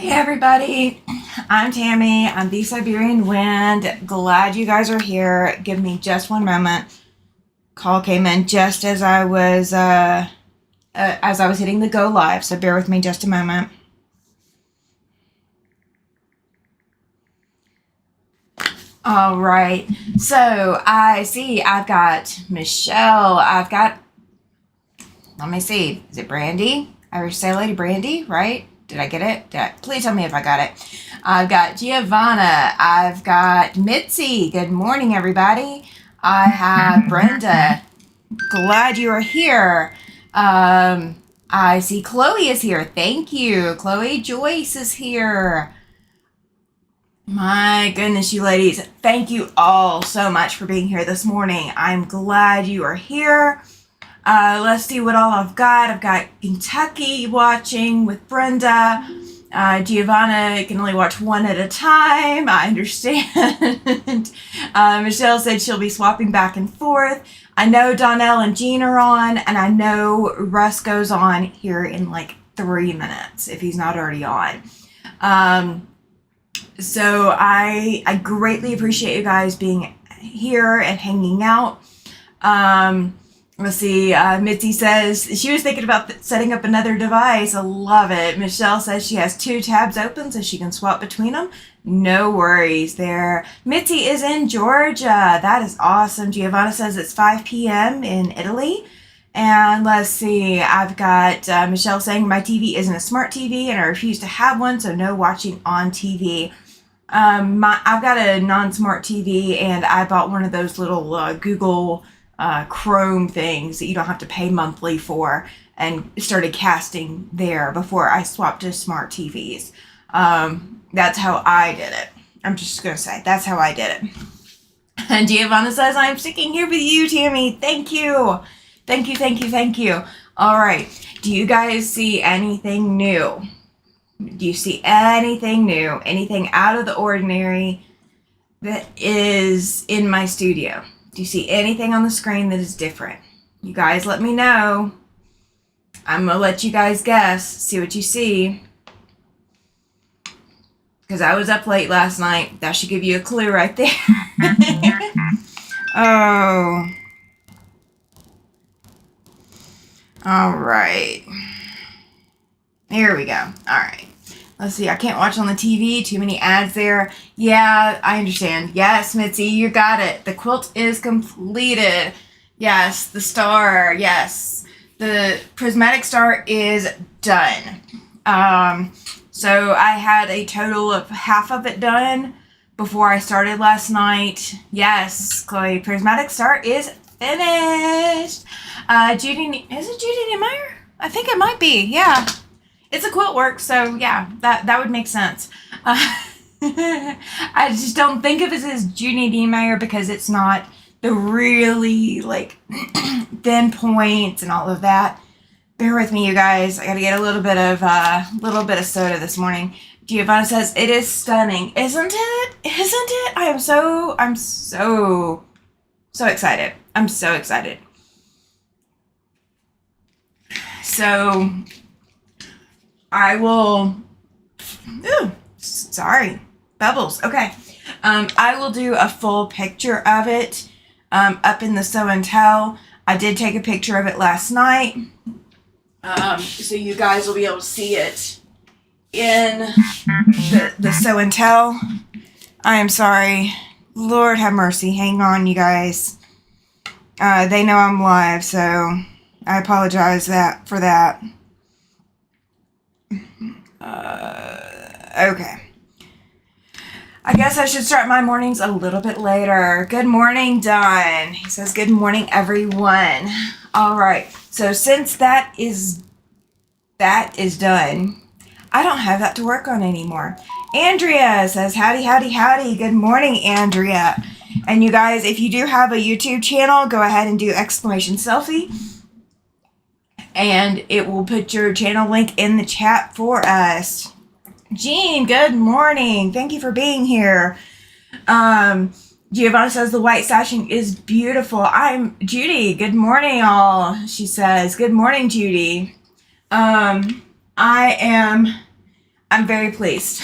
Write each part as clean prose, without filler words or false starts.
Hey everybody, I'm Tammy. I'm the Siberian Wind. Glad you guys are here. Give me just one moment. Call came in just as I was hitting the go live, so bear with me just a moment. All right, so I see I've got Michelle. Let me see. Is it Brandy? Irish Say Lady Brandy, right? Did I get it? Please tell me if I got it. I've got Giovanna. I've got Mitzi. Good morning, everybody. I have Brenda. Glad you are here. I see Chloe is here. Thank you. Chloe Joyce is here. My goodness, you ladies. Thank you all so much for being here this morning. I'm glad you are here. Let's see what all I've got. I've got Kentucky watching with Brenda. Giovanna can only watch one at a time. I understand. Michelle said she'll be swapping back and forth. I know Donnell and Jean are on, and I know Russ goes on here in like 3 minutes if he's not already on. So I greatly appreciate you guys being here and hanging out. Let's see, Mitzi says she was thinking about setting up another device. I love it. Michelle says she has 2 tabs open so she can swap between them. No worries there. Mitzi is in Georgia. That is awesome. Giovanna says it's 5 p.m. in Italy. And let's see, I've got Michelle saying my TV isn't a smart TV and I refuse to have one, so no watching on TV. I've got a non-smart TV and I bought one of those little Google Chrome things that you don't have to pay monthly for, and started casting there before I swapped to smart TVs. That's how I did it. I'm just gonna say that's how I did it. And Giovanna says I'm sticking here with you, Tammy. Thank you. Thank you, thank you, thank you. All right, do you guys see anything new? Do you see anything new, anything out of the ordinary that is in my studio? Do you see anything on the screen that is different? You guys let me know. I'm going to let you guys guess, see what you see. Because I was up late last night. That should give you a clue right there. Oh. All right. Here we go. All right. Let's see, I can't watch on the TV. Too many ads there. Yeah, I understand. Yes, Mitzi, you got it. The quilt is completed. Yes, the star. Yes. The prismatic star is done. So I had a total of half of it done before I started last night. Yes, Chloe, prismatic star is finished. Judy, is it Judy Niemeyer? I think it might be. Yeah. It's a quilt work, so yeah, that would make sense. I just don't think of it as Judy Niemeyer because it's not the really like thin points and all of that. Bear with me, you guys. I gotta get a little bit of soda this morning. Giovanna says it is stunning, isn't it? Isn't it? I'm so excited. I'm so excited. So I will, sorry, bubbles. Okay. I will do a full picture of it up in the Show and Tell. I did take a picture of it last night. So you guys will be able to see it in the Show and Tell. I am sorry. Lord have mercy. Hang on, you guys. They know I'm live, so I apologize for that. Okay. I guess I should start my mornings a little bit later. Good morning, Don. He says, good morning, everyone. All right. So since that is done, I don't have that to work on anymore. Andrea says, howdy, howdy, howdy. Good morning, Andrea. And you guys, if you do have a YouTube channel, go ahead and do exclamation selfie. And it will put your channel link in the chat for us. Jean, good morning. Thank you for being here. Giovanna says the white sashing is beautiful. I'm Judy. Good morning, all. She says, good morning, Judy. I I'm very pleased.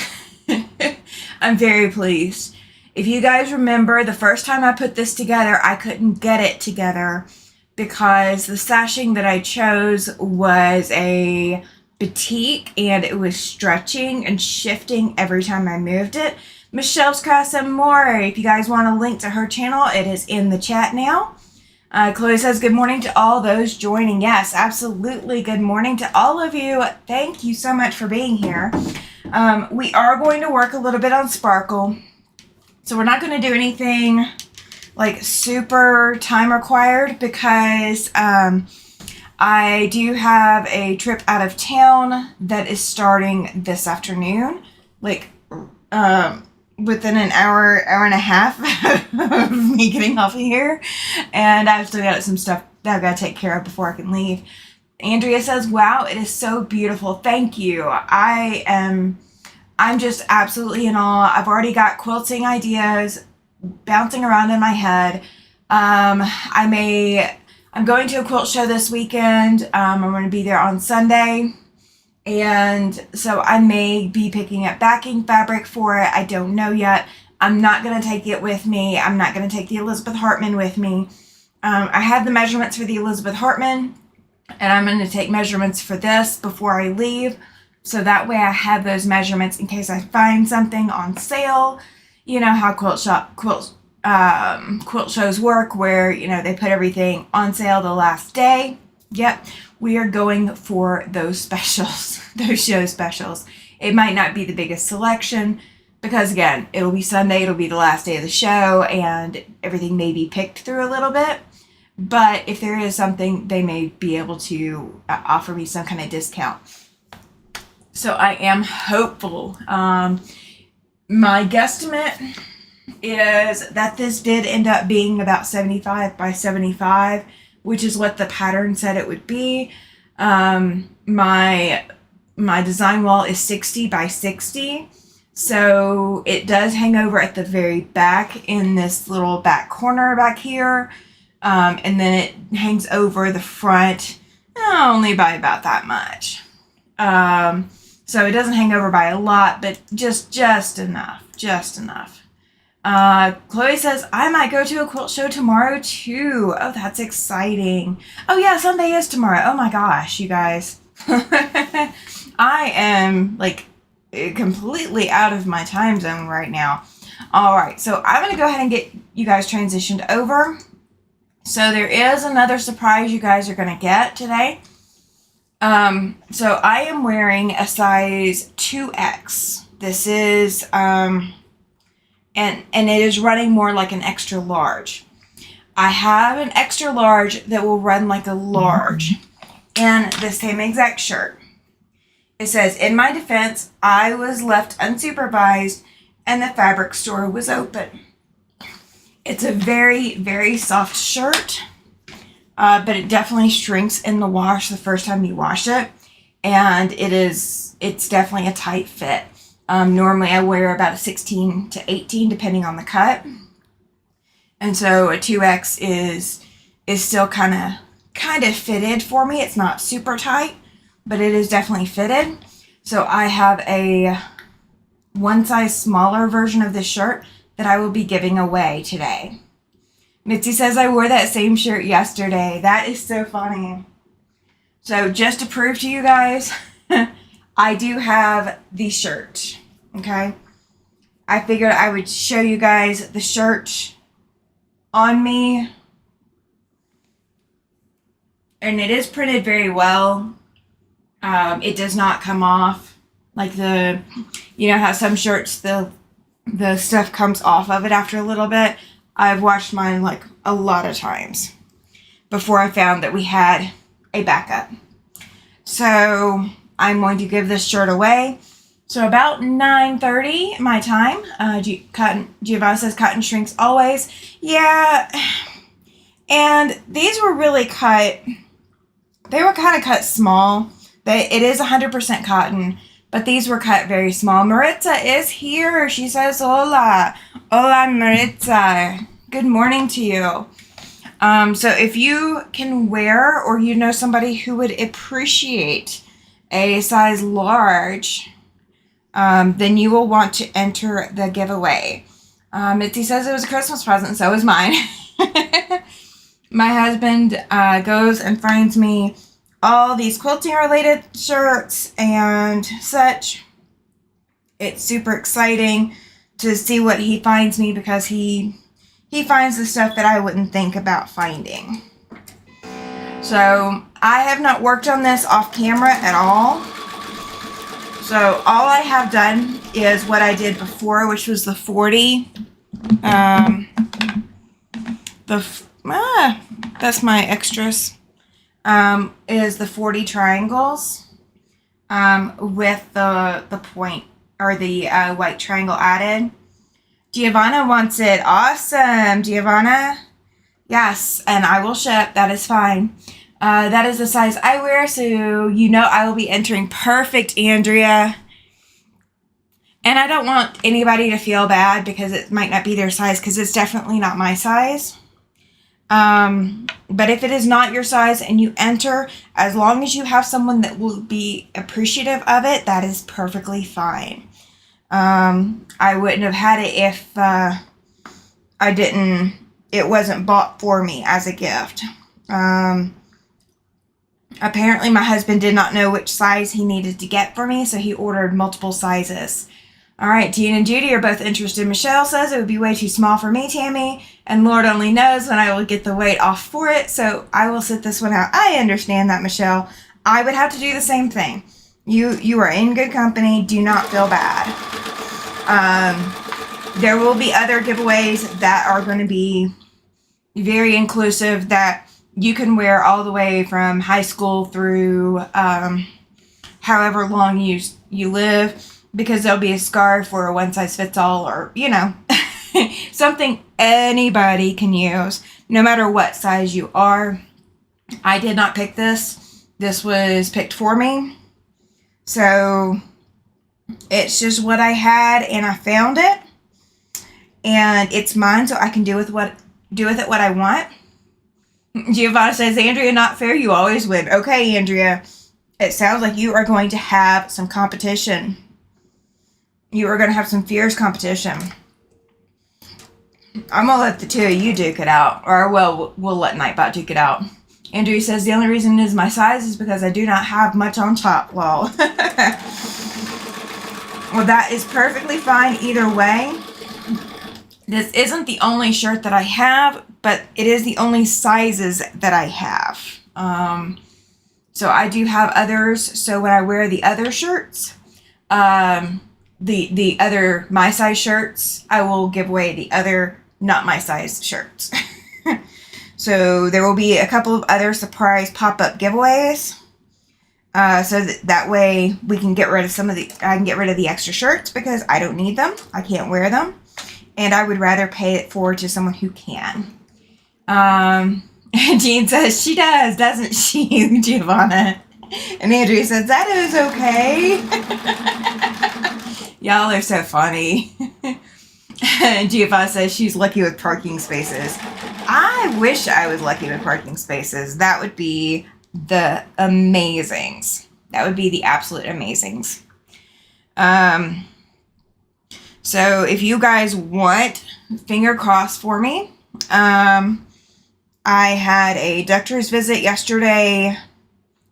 I'm very pleased. If you guys remember, the first time I put this together, I couldn't get it together because the sashing that I chose was a batik and it was stretching and shifting every time I moved it. Michelle's Crafts and More. If you guys want a link to her channel, it is in the chat now. Chloe says, good morning to all those joining. Yes, absolutely. Good morning to all of you. Thank you so much for being here. We are going to work a little bit on sparkle. So we're not going to do anything like super time required because I do have a trip out of town that is starting this afternoon. Like within an hour and a half of me getting off of here. And I've still got some stuff that I've got to take care of before I can leave. Andrea says, wow, it is so beautiful. Thank you. I'm just absolutely in awe. I've already got quilting ideas bouncing around in my head. I'm going to a quilt show this weekend. I'm going to be there on Sunday. And so I may be picking up backing fabric for it. I don't know yet. I'm not going to take it with me. I'm not going to take the Elizabeth Hartman with me. I have the measurements for the Elizabeth Hartman, and I'm going to take measurements for this before I leave. So that way I have those measurements in case I find something on sale. You know how quilt shows work where, you know, they put everything on sale the last day. Yep, we are going for those specials, those show specials. It might not be the biggest selection because, again, it'll be Sunday, it'll be the last day of the show, and everything may be picked through a little bit. But if there is something, they may be able to offer me some kind of discount. So I am hopeful. My guesstimate is that this did end up being about 75 by 75, which is what the pattern said it would be. My design wall is 60 by 60. So it does hang over at the very back in this little back corner back here. And then it hangs over the front only by about that much. So it doesn't hang over by a lot, but just enough, Chloe says, I might go to a quilt show tomorrow too. Oh, that's exciting. Oh yeah, Sunday is tomorrow. Oh my gosh, you guys. I am like completely out of my time zone right now. All right, so I'm going to go ahead and get you guys transitioned over. So there is another surprise you guys are going to get today. So I am wearing a size 2X. This is, and it is running more like an extra large. I have an extra large that will run like a large and the same exact shirt. It says, in my defense, I was left unsupervised and the fabric store was open. It's a very, very soft shirt. But it definitely shrinks in the wash the first time you wash it. And it's definitely a tight fit. Normally I wear about a 16 to 18 depending on the cut. And so a 2X is still kind of fitted for me. It's not super tight, but it is definitely fitted. So I have a one size smaller version of this shirt that I will be giving away today. Mitzi says, I wore that same shirt yesterday. That is so funny. So just to prove to you guys, I do have the shirt, okay? I figured I would show you guys the shirt on me. And it is printed very well. It does not come off. Like you know how some shirts, the stuff comes off of it after a little bit. I've washed mine like a lot of times before I found that we had a backup. So I'm going to give this shirt away. So about 9:30 my time. Giovanna says cotton shrinks always. Yeah. And these were really cut. They were kind of cut small. It is 100% cotton. But these were cut very small. Maritza is here. She says, hola. Hola, Maritza. Good morning to you. So if you can wear or you know somebody who would appreciate a size large, then you will want to enter the giveaway. Mitzi says it was a Christmas present, so is mine. My husband goes and finds me all these quilting related shirts and such. It's super exciting to see what he finds me, because he finds the stuff that I wouldn't think about finding. So I have not worked on this off camera at all. So all I have done is what I did before, which was the 40. That's my extras. Is the 40 triangles with the point, or the white triangle added. Giovanna wants it. Awesome, Giovanna. Yes, and I will ship. That is fine. That is the size I wear, so you know I will be entering. Perfect, Andrea. And I don't want anybody to feel bad because it might not be their size, because it's definitely not my size. But if it is not your size and you enter, as long as you have someone that will be appreciative of it, that is perfectly fine. I wouldn't have had it if it wasn't bought for me as a gift. Apparently my husband did not know which size he needed to get for me, so he ordered multiple sizes. All right, Dean and Judy are both interested. Michelle says it would be way too small for me, Tammy, and Lord only knows when I will get the weight off for it, so I will sit this one out. I understand that, Michelle. I would have to do the same thing. You are in good company. Do not feel bad. There will be other giveaways that are going to be very inclusive, that you can wear all the way from high school through however long you live, because there'll be a scarf or a one-size-fits-all, or, you know, something anybody can use, no matter what size you are. I did not pick this. This was picked for me. So it's just what I had, and I found it. And it's mine, so I can do with it what I want. Giovanna says, Andrea, not fair. You always win. Okay, Andrea. It sounds like you are going to have some competition. You are going to have some fierce competition. I'm going to let the two of you duke it out. Or, well, we'll let Nightbot duke it out. Andrea says, the only reason is my size is because I do not have much on top. Well, well, that is perfectly fine either way. This isn't the only shirt that I have, but it is the only sizes that I have. So I do have others. So when I wear the other shirts, the other my size shirts, I will give away the other not my size shirts. So there will be a couple of other surprise pop-up giveaways. So that way we can get rid of I can get rid of the extra shirts, because I don't need them. I can't wear them. And I would rather pay it forward to someone who can. Jean says, she does, doesn't she, Giovanna? And Andrea says, that is okay. Y'all are so funny. And Giovanna says she's lucky with parking spaces. I wish I was lucky with parking spaces. That would be the amazings. That would be the absolute amazings. So if you guys want, finger crossed for me. I had a doctor's visit yesterday.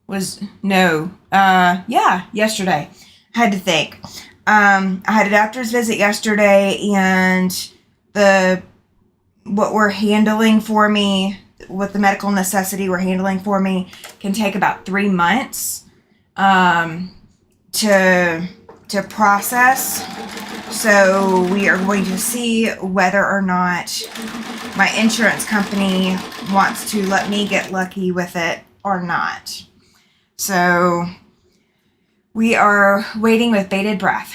Yesterday. I had to think. I had a doctor's visit yesterday, and what we're handling for me, what the medical necessity we're handling for me, can take about 3 months to process. So we are going to see whether or not my insurance company wants to let me get lucky with it or not. So we are waiting with bated breath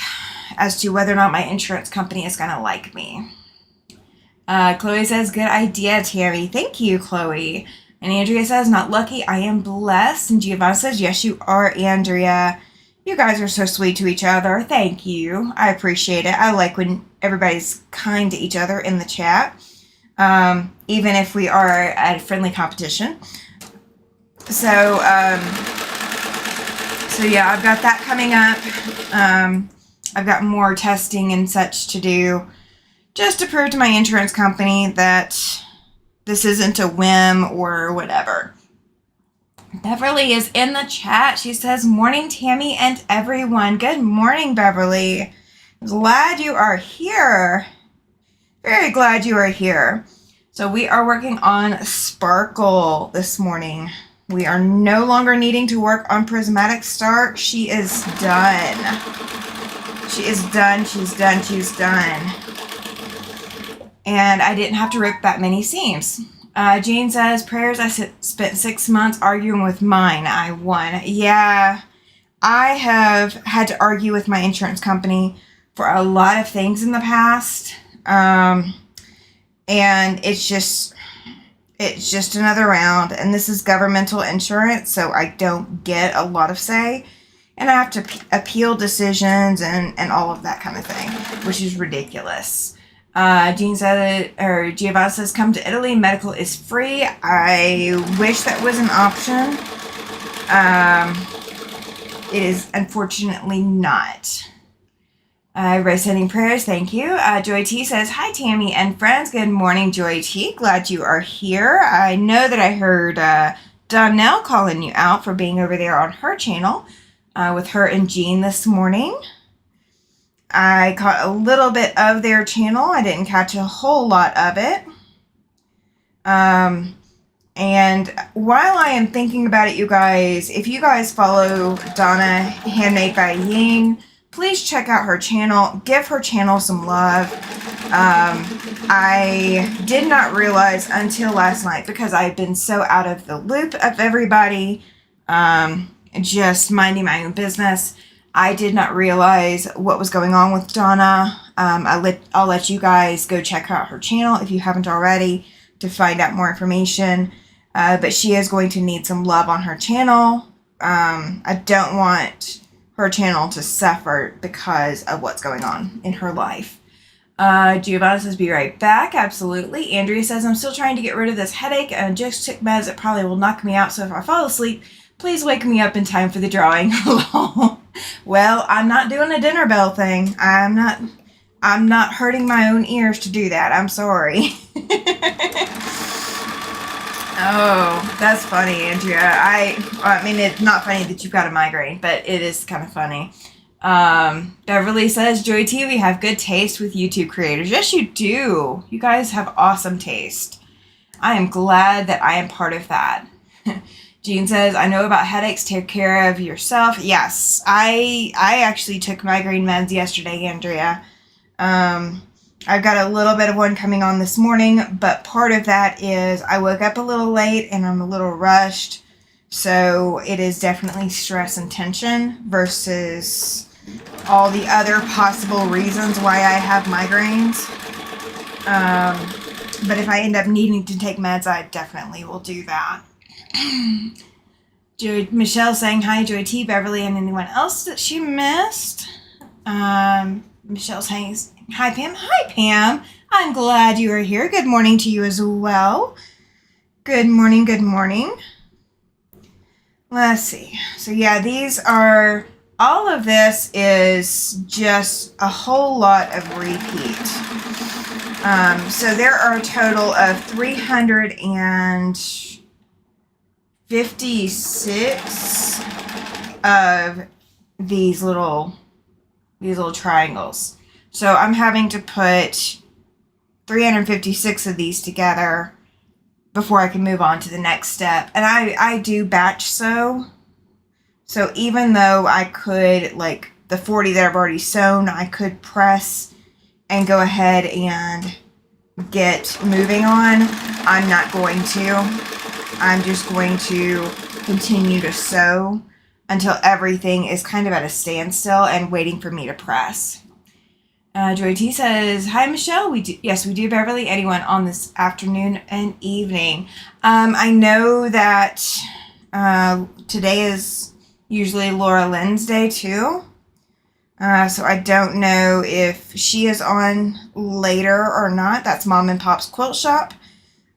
as to whether or not my insurance company is going to like me. Chloe says, good idea, Tammy. Thank you, Chloe. And Andrea says, not lucky, I am blessed. And Giovanna says, yes, you are, Andrea. You guys are so sweet to each other. Thank you. I appreciate it. I like when everybody's kind to each other in the chat, even if we are at a friendly competition. So yeah, I've got that coming up. I've got more testing and such to do just to prove to my insurance company that this isn't a whim or whatever. Beverly is in the chat. She says, morning, Tammy and everyone. Good morning, Beverly. Glad you are here. Very glad you are here. So we are working on Sparkle this morning. We are no longer needing to work on Prismatic Star. She is done. She is done. She's done. She's done. And I didn't have to rip that many seams. Jean says, prayers, I spent 6 months arguing with mine. I won. Yeah, I have had to argue with my insurance company for a lot of things in the past. And it's just another round. And this is governmental insurance, so I don't get a lot of say. And I have to appeal decisions and all of that kind of thing, which is ridiculous. Jean said, or Giovanna says, come to Italy. Medical is free. I wish that was an option. It is unfortunately not. Everybody sending prayers. Thank you. Joy T says, hi, Tammy and friends. Good morning, Joy T. Glad you are here. I know that I heard Donnell calling you out for being over there on her channel with her and Jean this morning. I caught a little bit of their channel. I didn't catch a whole lot of it. And while I am thinking about it, you guys, if you guys follow Donna Handmade by Ying, please check out her channel. Give her channel some love. I did not realize until last night, because I've been so out of the loop of everybody, just minding my own business. I did not realize what was going on with Donna. I'll let you guys go check out her channel if you haven't already to find out more information. But she is going to need some love on her channel. I don't want her channel to suffer because of what's going on in her life. Giovanna says, be right back. Absolutely. Andrea says, I'm still trying to get rid of this headache and just took meds that probably will knock me out. So if I fall asleep, please wake me up in time for the drawing. Well, I'm not doing a dinner bell thing. I'm not hurting my own ears to do that. I'm sorry. Oh, that's funny, Andrea. I mean, it's not funny that you've got a migraine, but it is kind of funny. Beverly says, Joy T, we have good taste with YouTube creators. Yes, you do. You guys have awesome taste. I am glad that I am part of that. Jean says, I know about headaches. Take care of yourself. Yes, I actually took migraine meds yesterday, Andrea. I've got a little bit of one coming on this morning, but part of that is I woke up a little late and I'm a little rushed. So it is definitely stress and tension versus all the other possible reasons why I have migraines. But if I end up needing to take meds, I definitely will do that. Michelle saying hi, Joy T, Beverly, and anyone else that she missed. Michelle saying hi, Pam. Hi, Pam. I'm glad you are here. Good morning to you as well. Good morning. Good morning. Let's see. So yeah, all of this is just a whole lot of repeat. So there are a total of 356 of these little triangles. So I'm having to put 356 of these together before I can move on to the next step. And I do batch sew. So even though I could, like the 40 that I've already sewn, I could press and go ahead and get moving on, I'm not going to. I'm just going to continue to sew until everything is kind of at a standstill and waiting for me to press. Joy T says, hi, Michelle. Yes, we do, Beverly. Anyone on this afternoon and evening? I know that today is usually Laura Lynn's day too. So I don't know if she is on later or not. That's Mom and Pop's Quilt Shop.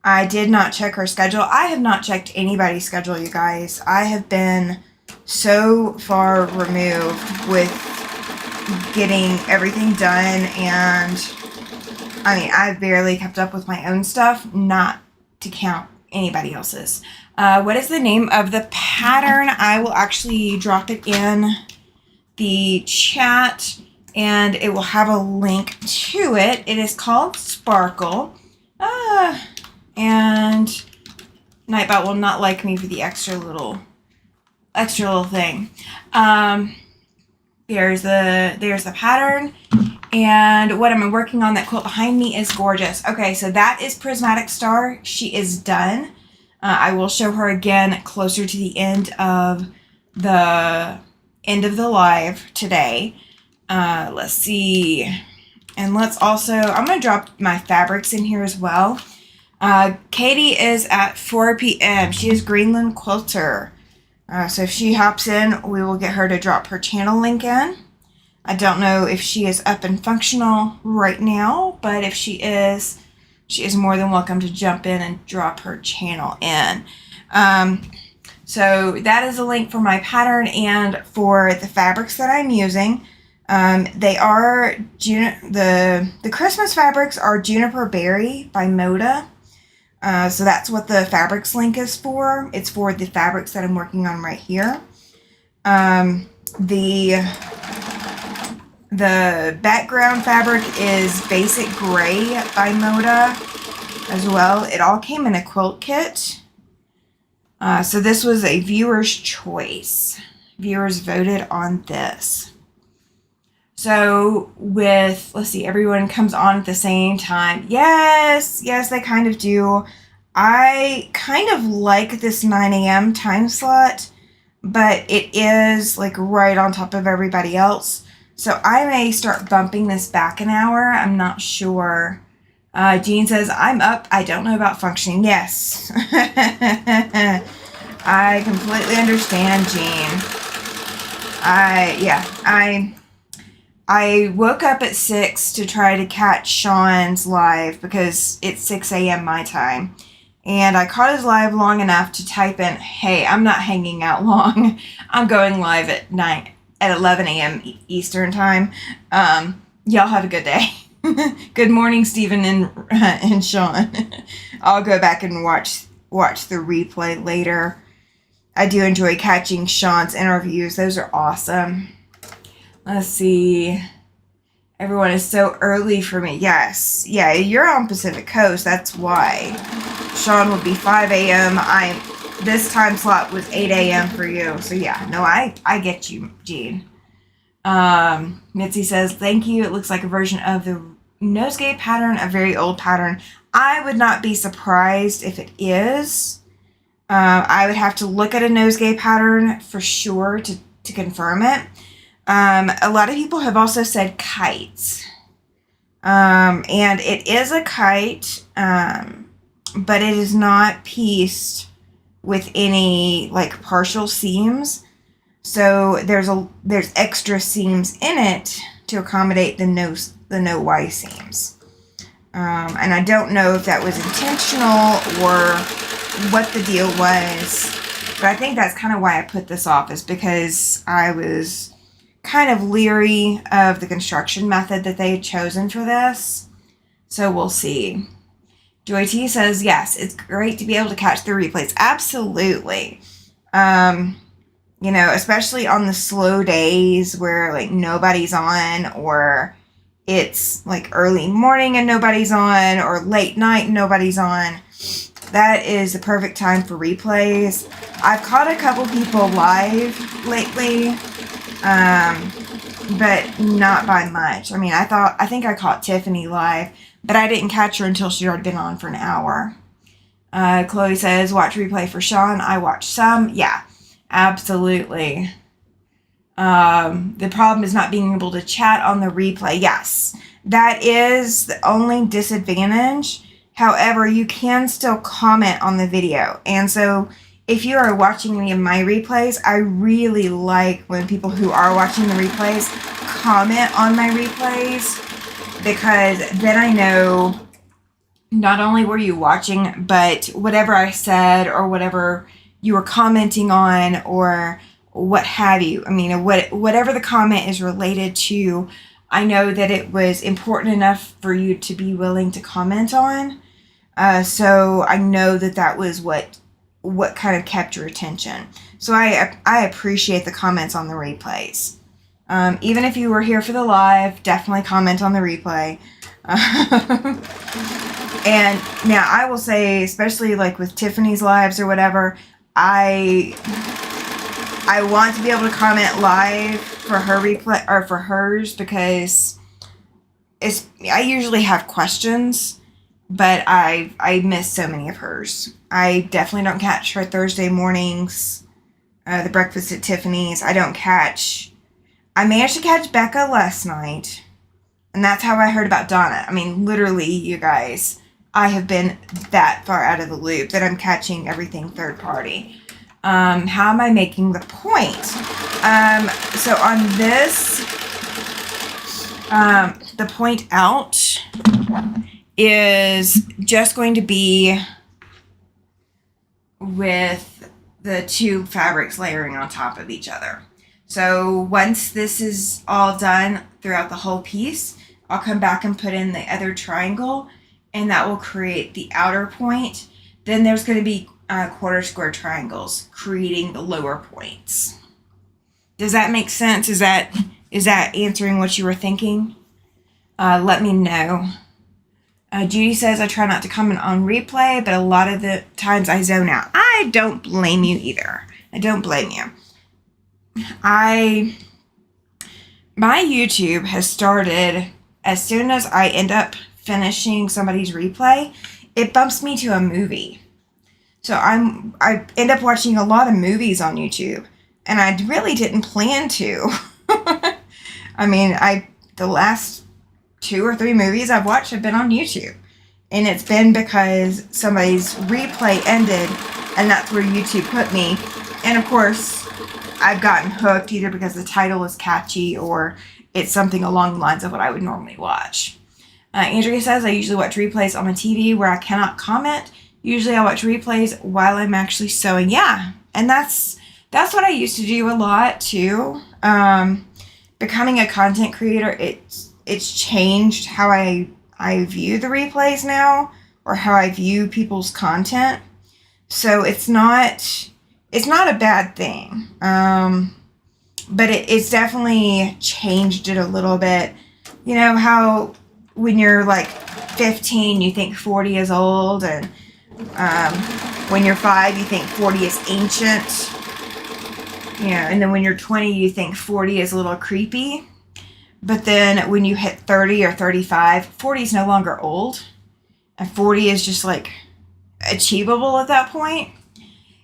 I did not check her schedule. I have not checked anybody's schedule, you guys. I have been so far removed with getting everything done, and I mean, I barely kept up with my own stuff, not to count anybody else's. What is the name of the pattern? I will actually drop it in the chat, and it will have a link to it. It is called Sparkle. And Nightbot will not like me for the extra little thing. There's the pattern. And what I'm working on, that quilt behind me, is gorgeous. Okay, so that is Prismatic Star. She is done. I will show her again closer to the end of the live today. Let's see. And let's also, I'm going to drop my fabrics in here as well. Katie is at 4 p.m. She is Greenland Quilter. So if she hops in, we will get her to drop her channel link in. I don't know if she is up and functional right now, but if she is more than welcome to jump in and drop her channel in. So that is a link for my pattern and for the fabrics that I'm using. They are, the Christmas fabrics are Juniper Berry by Moda. So that's what the fabrics link is for. It's for the fabrics that I'm working on right here. The background fabric is Basic Gray by Moda as well. It all came in a quilt kit. So this was a viewer's choice. Viewers voted on this. So let's see, everyone comes on at the same time. Yes, they kind of do. I kind of like this 9 a.m. time slot, but it is like right on top of everybody else. So I may start bumping this back an hour. I'm not sure. Jean says, I'm up. I don't know about functioning. Yes. I completely understand, Jean. I woke up at 6 to try to catch Sean's live because it's 6 a.m. my time. And I caught his live long enough to type in, hey, I'm not hanging out long. I'm going live at 11 a.m. Eastern time. Y'all have a good day. Good morning, Stephen and Sean. I'll go back and watch the replay later. I do enjoy catching Sean's interviews. Those are awesome. Let's see. Everyone is so early for me. Yes. Yeah, you're on Pacific Coast. That's why. Sean would be 5 a.m. This time slot was 8 a.m. for you. So yeah, no, I get you, Jean. Mitzi says, thank you. It looks like a version of the nosegay pattern, a very old pattern. I would not be surprised if it is. I would have to look at a nosegay pattern for sure to confirm it. A lot of people have also said kites. And it is a kite, but it is not pieced with any like partial seams. So there's extra seams in it to accommodate the no Y seams. And I don't know if that was intentional or what the deal was, but I think that's kind of why I put this off, is because I was kind of leery of the construction method that they had chosen for this. So we'll see. Joy T says, yes, it's great to be able to catch the replays. Absolutely. You know, especially on the slow days where like nobody's on, or it's like early morning and nobody's on, or late night and nobody's on. That is the perfect time for replays. I've caught a couple people live lately, but not by much. I mean, I think I caught Tiffany live, but I didn't catch her until she'd already been on for an hour. Chloe says, watch replay for Sean. I watched some. Yeah, absolutely. The problem is not being able to chat on the replay. Yes, that is the only disadvantage. However, you can still comment on the video. And so if you are watching any of my replays, I really like when people who are watching the replays comment on my replays, because then I know not only were you watching, but whatever I said or whatever you were commenting on or what have you. I mean, whatever the comment is related to, I know that it was important enough for you to be willing to comment on. So I know that was what kind of kept your attention. So I appreciate the comments on the replays. Even if you were here for the live, definitely comment on the replay. And now I will say, especially like with Tiffany's lives or whatever, I want to be able to comment live for her replay or for hers, because I usually have questions, but I miss so many of hers. I definitely don't catch her Thursday mornings, the breakfast at Tiffany's. I managed to catch Becca last night, and that's how I heard about Donna. I mean, literally, you guys, I have been that far out of the loop that I'm catching everything third party. How am I making the point? So on this, the point out is just going to be with the two fabrics layering on top of each other. So once this is all done throughout the whole piece, I'll come back and put in the other triangle, and that will create the outer point. Then there's going to be quarter square triangles creating the lower points. Does that make sense? Is that answering what you were thinking? Let me know. Judy says, I try not to comment on replay, but a lot of the times I zone out. I don't blame you either. I don't blame you. My YouTube has started as soon as I end up finishing somebody's replay, it bumps me to a movie. So I end up watching a lot of movies on YouTube, and I really didn't plan to. I mean, the last 2 or 3 movies I've watched have been on YouTube, and it's been because somebody's replay ended, and that's where YouTube put me. And of course, I've gotten hooked either because the title is catchy or it's something along the lines of what I would normally watch. Andrea says, I usually watch replays on my TV where I cannot comment. Usually I watch replays while I'm actually sewing. Yeah, and that's what I used to do a lot too. Becoming a content creator, it's changed how I view the replays now, or how I view people's content. So it's not a bad thing. But it's definitely changed it a little bit. You know how when you're like 15, you think 40 is old, and when you're 5, you think 40 is ancient. You know, and then when you're 20, you think 40 is a little creepy. But then when you hit 30 or 35, 40 is no longer old. And 40 is just like achievable at that point.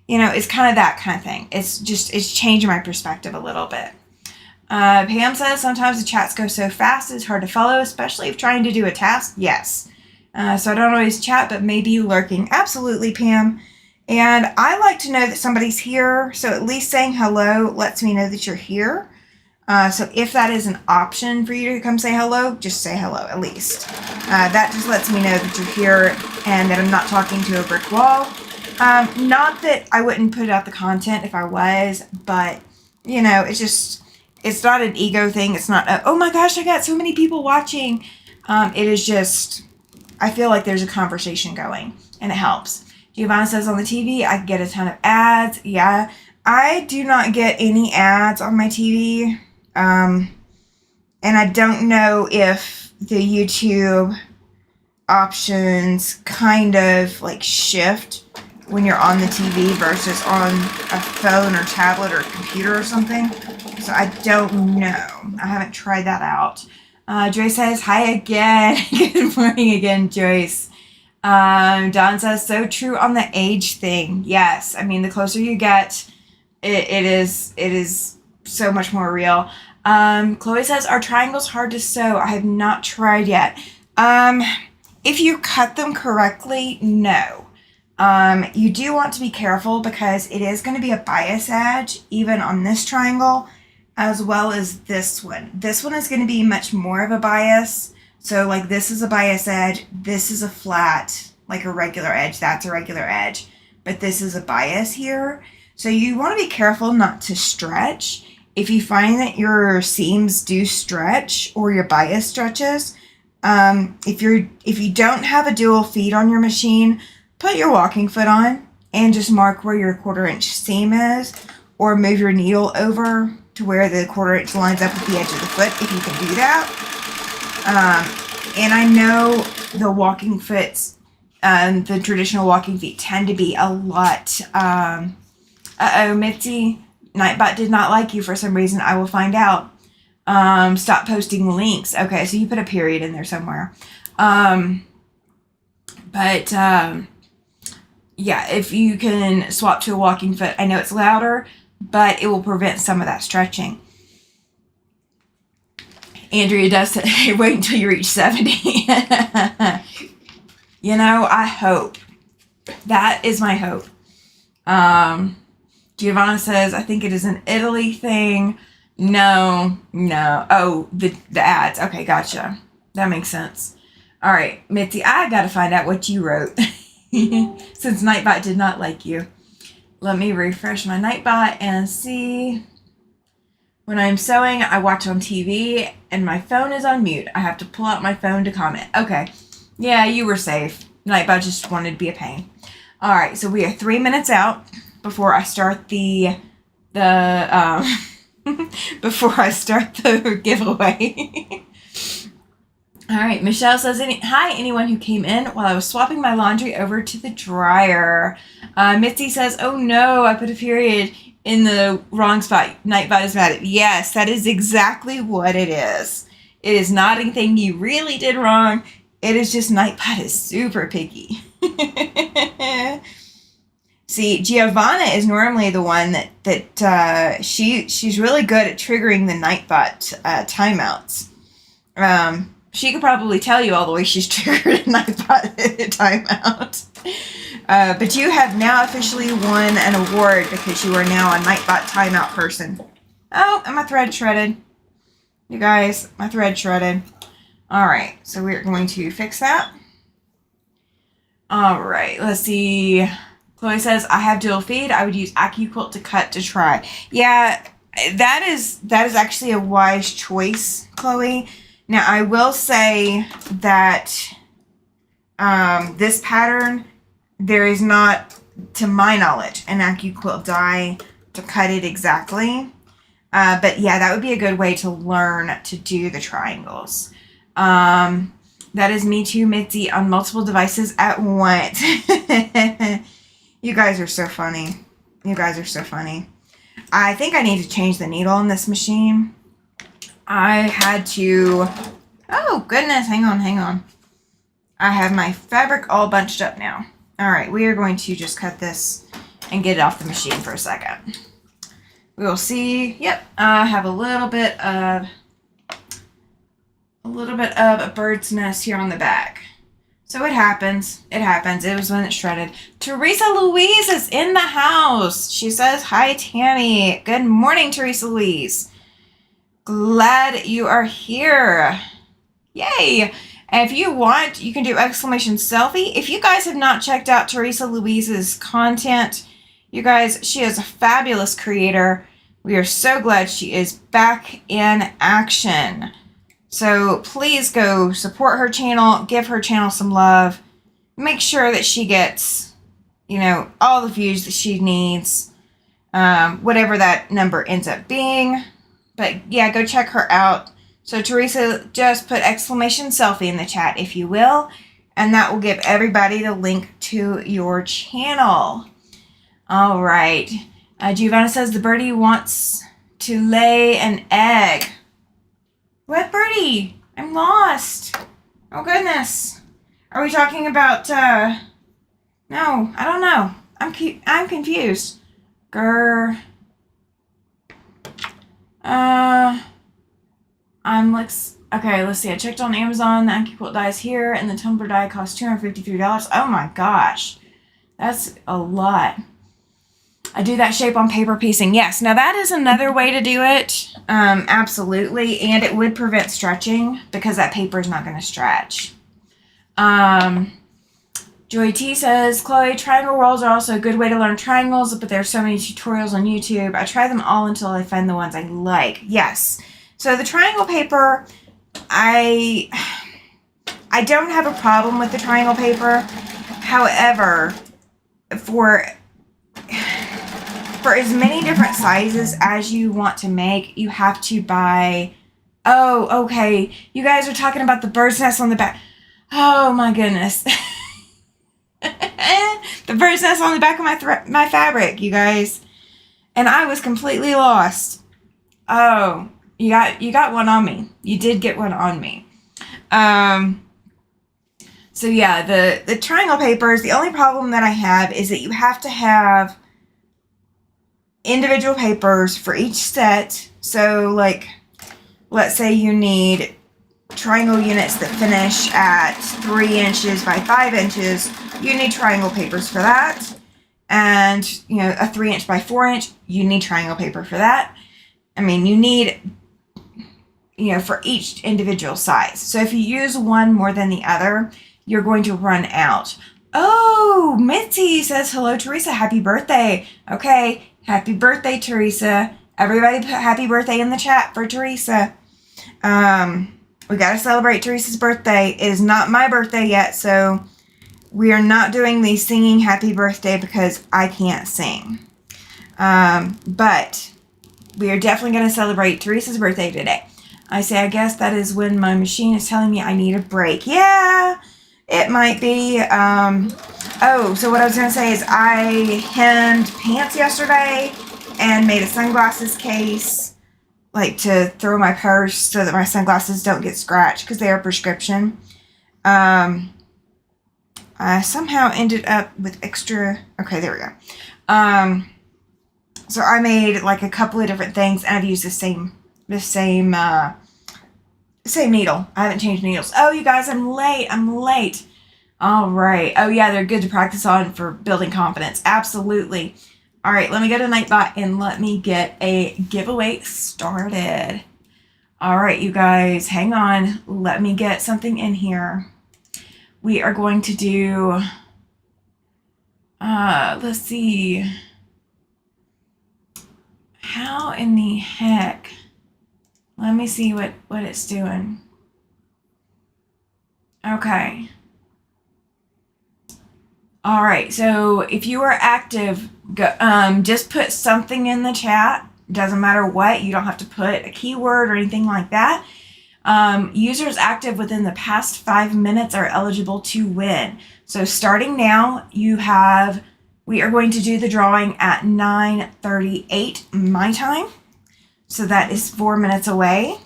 You know, it's kind of that kind of thing. It's changing my perspective a little bit. Pam says, sometimes the chats go so fast it's hard to follow, especially if trying to do a task. Yes. So I don't always chat, but maybe lurking. Absolutely, Pam. And I like to know that somebody's here. So at least saying hello lets me know that you're here. So if that is an option for you to come say hello, just say hello at least. That just lets me know that you're here and that I'm not talking to a brick wall. Not that I wouldn't put out the content if I was, but, you know, it's not an ego thing. It's not, oh my gosh, I got so many people watching. It is just, I feel like there's a conversation going, and it helps. Giovanna says, on the TV, I get a ton of ads. Yeah, I do not get any ads on my TV. And I don't know if the YouTube options kind of like shift when you're on the TV versus on a phone or tablet or computer or something. So I don't know. I haven't tried that out. Joyce says, hi again. Good morning again, Joyce. Don says, so true on the age thing. Yes. I mean, the closer you get, it is so much more real. Chloe says, are triangles hard to sew? I have not tried yet. If you cut them correctly, no. You do want to be careful because it is going to be a bias edge, even on this triangle, as well as this one. This one is going to be much more of a bias. So like this is a bias edge, this is a flat, like a regular edge, that's a regular edge, but this is a bias here. So you want to be careful not to stretch. If you find that your seams do stretch or your bias stretches, if you don't have a dual feed on your machine, put your walking foot on and just mark where your 1/4 inch seam is, or move your needle over to where the 1/4 inch lines up with the edge of the foot if you can do that. And I know the walking foots, the traditional walking feet tend to be a lot. Mitzi, Nightbot did not like you for some reason. I will find out. Stop posting links. Okay, so you put a period in there somewhere. Yeah, if you can swap to a walking foot, I know it's louder, but it will prevent some of that stretching. Andrea does say, wait until you reach 70. You know, I hope. That is my hope. Giovanna says, I think it is an Italy thing. No. Oh, the ads. Okay, gotcha. That makes sense. All right, Mitzi, I got to find out what you wrote. Since Nightbot did not like you. Let me refresh my Nightbot and see. When I'm sewing, I watch on TV and my phone is on mute. I have to pull out my phone to comment. Okay. Yeah, you were safe. Nightbot just wanted to be a pain. All right, so we are 3 minutes out before I start the giveaway. All right, Michelle says, hi, anyone who came in while I was swapping my laundry over to the dryer. Mitzi says, oh no, I put a period in the wrong spot. Nightbot is mad at me. Yes, that is exactly what it is. It is not anything you really did wrong. It is just Nightbot is super picky. See, Giovanna is normally the one that she's really good at triggering the Nightbot timeouts. She could probably tell you all the way she's triggered a Nightbot timeout. But you have now officially won an award because you are now a Nightbot timeout person. Oh, and my thread shredded. You guys, my thread shredded. All right, so we're going to fix that. All right, let's see. Chloe says, I have dual feed. I would use AccuQuilt to cut to try. Yeah, that is actually a wise choice, Chloe. Now, I will say that this pattern, there is not, to my knowledge, an AccuQuilt die to cut it exactly. But yeah, that would be a good way to learn to do the triangles. That is me too, Mitzi, on multiple devices at once. You guys are so funny. You guys are so funny. I think I need to change the needle on this machine. I had to... Oh, goodness. Hang on. I have my fabric all bunched up now. All right, we are going to just cut this and get it off the machine for a second. We will see. Yep, I have a little bit of a bird's nest here on the back. So it happens. It happens. It was when it shredded. Teresa Louise is in the house. She says, hi, Tammy. Good morning, Teresa Louise. Glad you are here. Yay. And if you want, you can do exclamation selfie. If you guys have not checked out Teresa Louise's content, you guys, she is a fabulous creator. We are so glad she is back in action. So please go support her channel, give her channel some love, make sure that she gets, all the views that she needs, whatever that number ends up being. But yeah, go check her out. So Teresa, just put exclamation selfie in the chat, if you will, and that will give everybody the link to your channel. All right. Giovanna says the birdie wants to lay an egg. What birdie? I'm lost. Oh, goodness. Are we talking about, no, I don't know. I'm confused. Okay, let's see. I checked on Amazon. The AccuQuilt die is here, and the tumbler die costs $253. Oh, my gosh. That's a lot. I do that shape on paper piecing. Yes, now that is another way to do it. Absolutely. And it would prevent stretching because that paper is not going to stretch. Joy T says, Chloe, triangle rolls are also a good way to learn triangles, but there are so many tutorials on YouTube. I try them all until I find the ones I like. Yes. So the triangle paper, I don't have a problem with the triangle paper. However, for as many different sizes as you want to make, you have to buy... Oh, okay. You guys are talking about the bird's nest on the back. Oh, my goodness. The bird's nest on the back of my fabric, you guys. And I was completely lost. Oh, you got one on me. You did get one on me. So yeah, the triangle papers, the only problem that I have is that you have to have individual papers for each set. So like, let's say you need triangle units that finish at 3 inches by 5 inches. You need triangle papers for that. And, you know, a 3 inch by 4 inch, you need triangle paper for that. I mean, you need, you know, for each individual size. So if you use one more than the other, you're going to run out. Oh, Mitzi says, hello, Teresa. Happy birthday. Okay. Happy birthday, Teresa. Everybody put happy birthday in the chat for Teresa. We got to celebrate Teresa's birthday. It is not my birthday yet, so we are not doing the singing happy birthday because I can't sing. But we are definitely going to celebrate Teresa's birthday today. I say, I guess that is when my machine is telling me I need a break. Yeah, it might be. Oh, so what I was going to say is I hemmed pants yesterday and made a sunglasses case, like to throw in my purse so that my sunglasses don't get scratched because they are prescription. I somehow ended up with extra. Okay, there we go. So I made like a couple of different things, and I've used the same needle. I haven't changed needles. Oh, you guys, I'm late. All right. Oh yeah, they're good to practice on for building confidence. Absolutely. All right, let me go to Nightbot and let me get a giveaway started. All right, you guys, hang on. Let me get something in here. We are going to do, let's see. How in the heck? Let me see what it's doing. Okay. All right, so if you are active, go, just put something in the chat. Doesn't matter what. You don't have to put a keyword or anything like that. Users active within the past 5 minutes are eligible to win. So starting now, we are going to do the drawing at 9:38 my time. So that is 4 minutes away.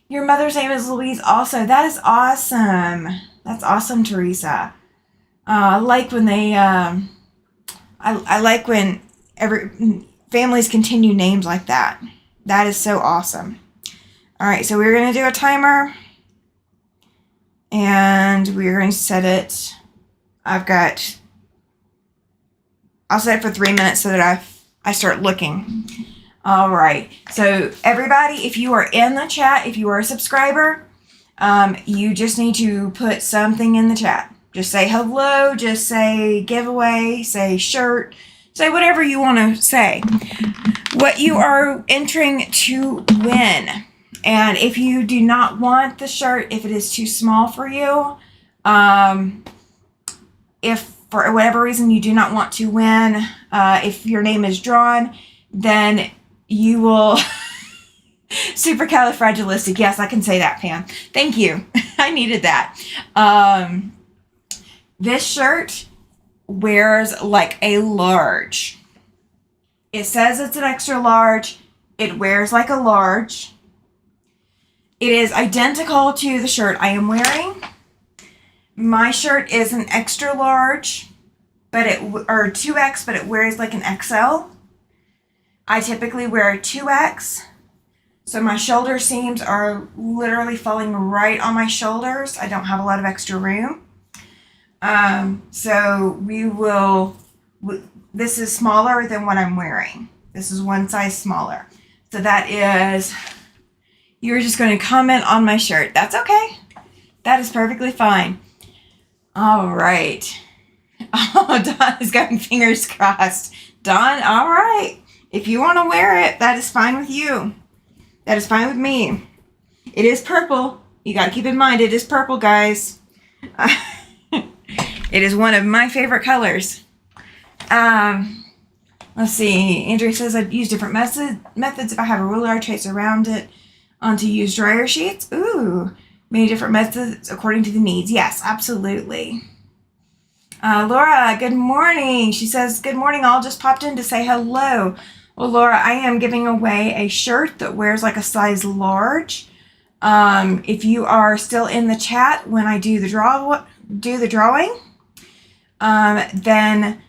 Your mother's name is Louise also. That is awesome. That's awesome, Teresa. I like when they, I like when families continue names like that. That is so awesome. All right, so we're going to do a timer. And we're going to set it, I'll set it for 3 minutes so that I start looking. All right, so everybody, if you are in the chat, if you are a subscriber, you just need to put something in the chat. Just say hello, just say giveaway, say shirt, say whatever you want to say. What you are entering to win. And if you do not want the shirt, if it is too small for you, if for whatever reason you do not want to win, if your name is drawn, then you will... Supercalifragilistic. Yes, I can say that, Pam. Thank you. I needed that. This shirt wears like a large. It says it's an extra large. It wears like a large. It is identical to the shirt I am wearing. My shirt is an extra large, or 2X, but it wears like an XL. I typically wear a 2X. So my shoulder seams are literally falling right on my shoulders. I don't have a lot of extra room. So this is smaller than what I'm wearing. This is one size smaller. So that is, you're just going to comment on my shirt. That's okay. That is perfectly fine. All right. Oh, Dawn is going fingers crossed. Dawn, all right. If you want to wear it, that is fine with you. That is fine with me. It is purple. You got to keep in mind, it is purple, guys. It is one of my favorite colors. Let's see. Andrea says I'd use different methods. If I have a ruler, I trace around it onto used dryer sheets. Ooh, many different methods according to the needs. Yes, absolutely. Laura, good morning. She says, good morning, all. Just popped in to say hello. Well, Laura, I am giving away a shirt that wears like a size large. If you are still in the chat when I do the drawing, then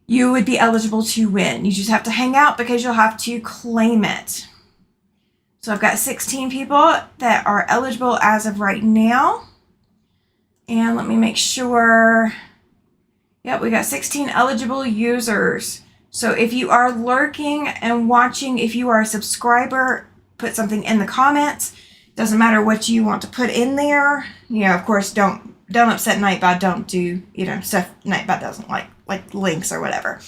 you would be eligible to win. You just have to hang out because you'll have to claim it. So I've got 16 people that are eligible as of right now. And let me make sure. Yep, we got 16 eligible users. So if you are lurking and watching, if you are a subscriber, put something in the comments. Doesn't matter what you want to put in there. You know, of course, don't upset Nightbot. Don't do, stuff Nightbot doesn't like links or whatever.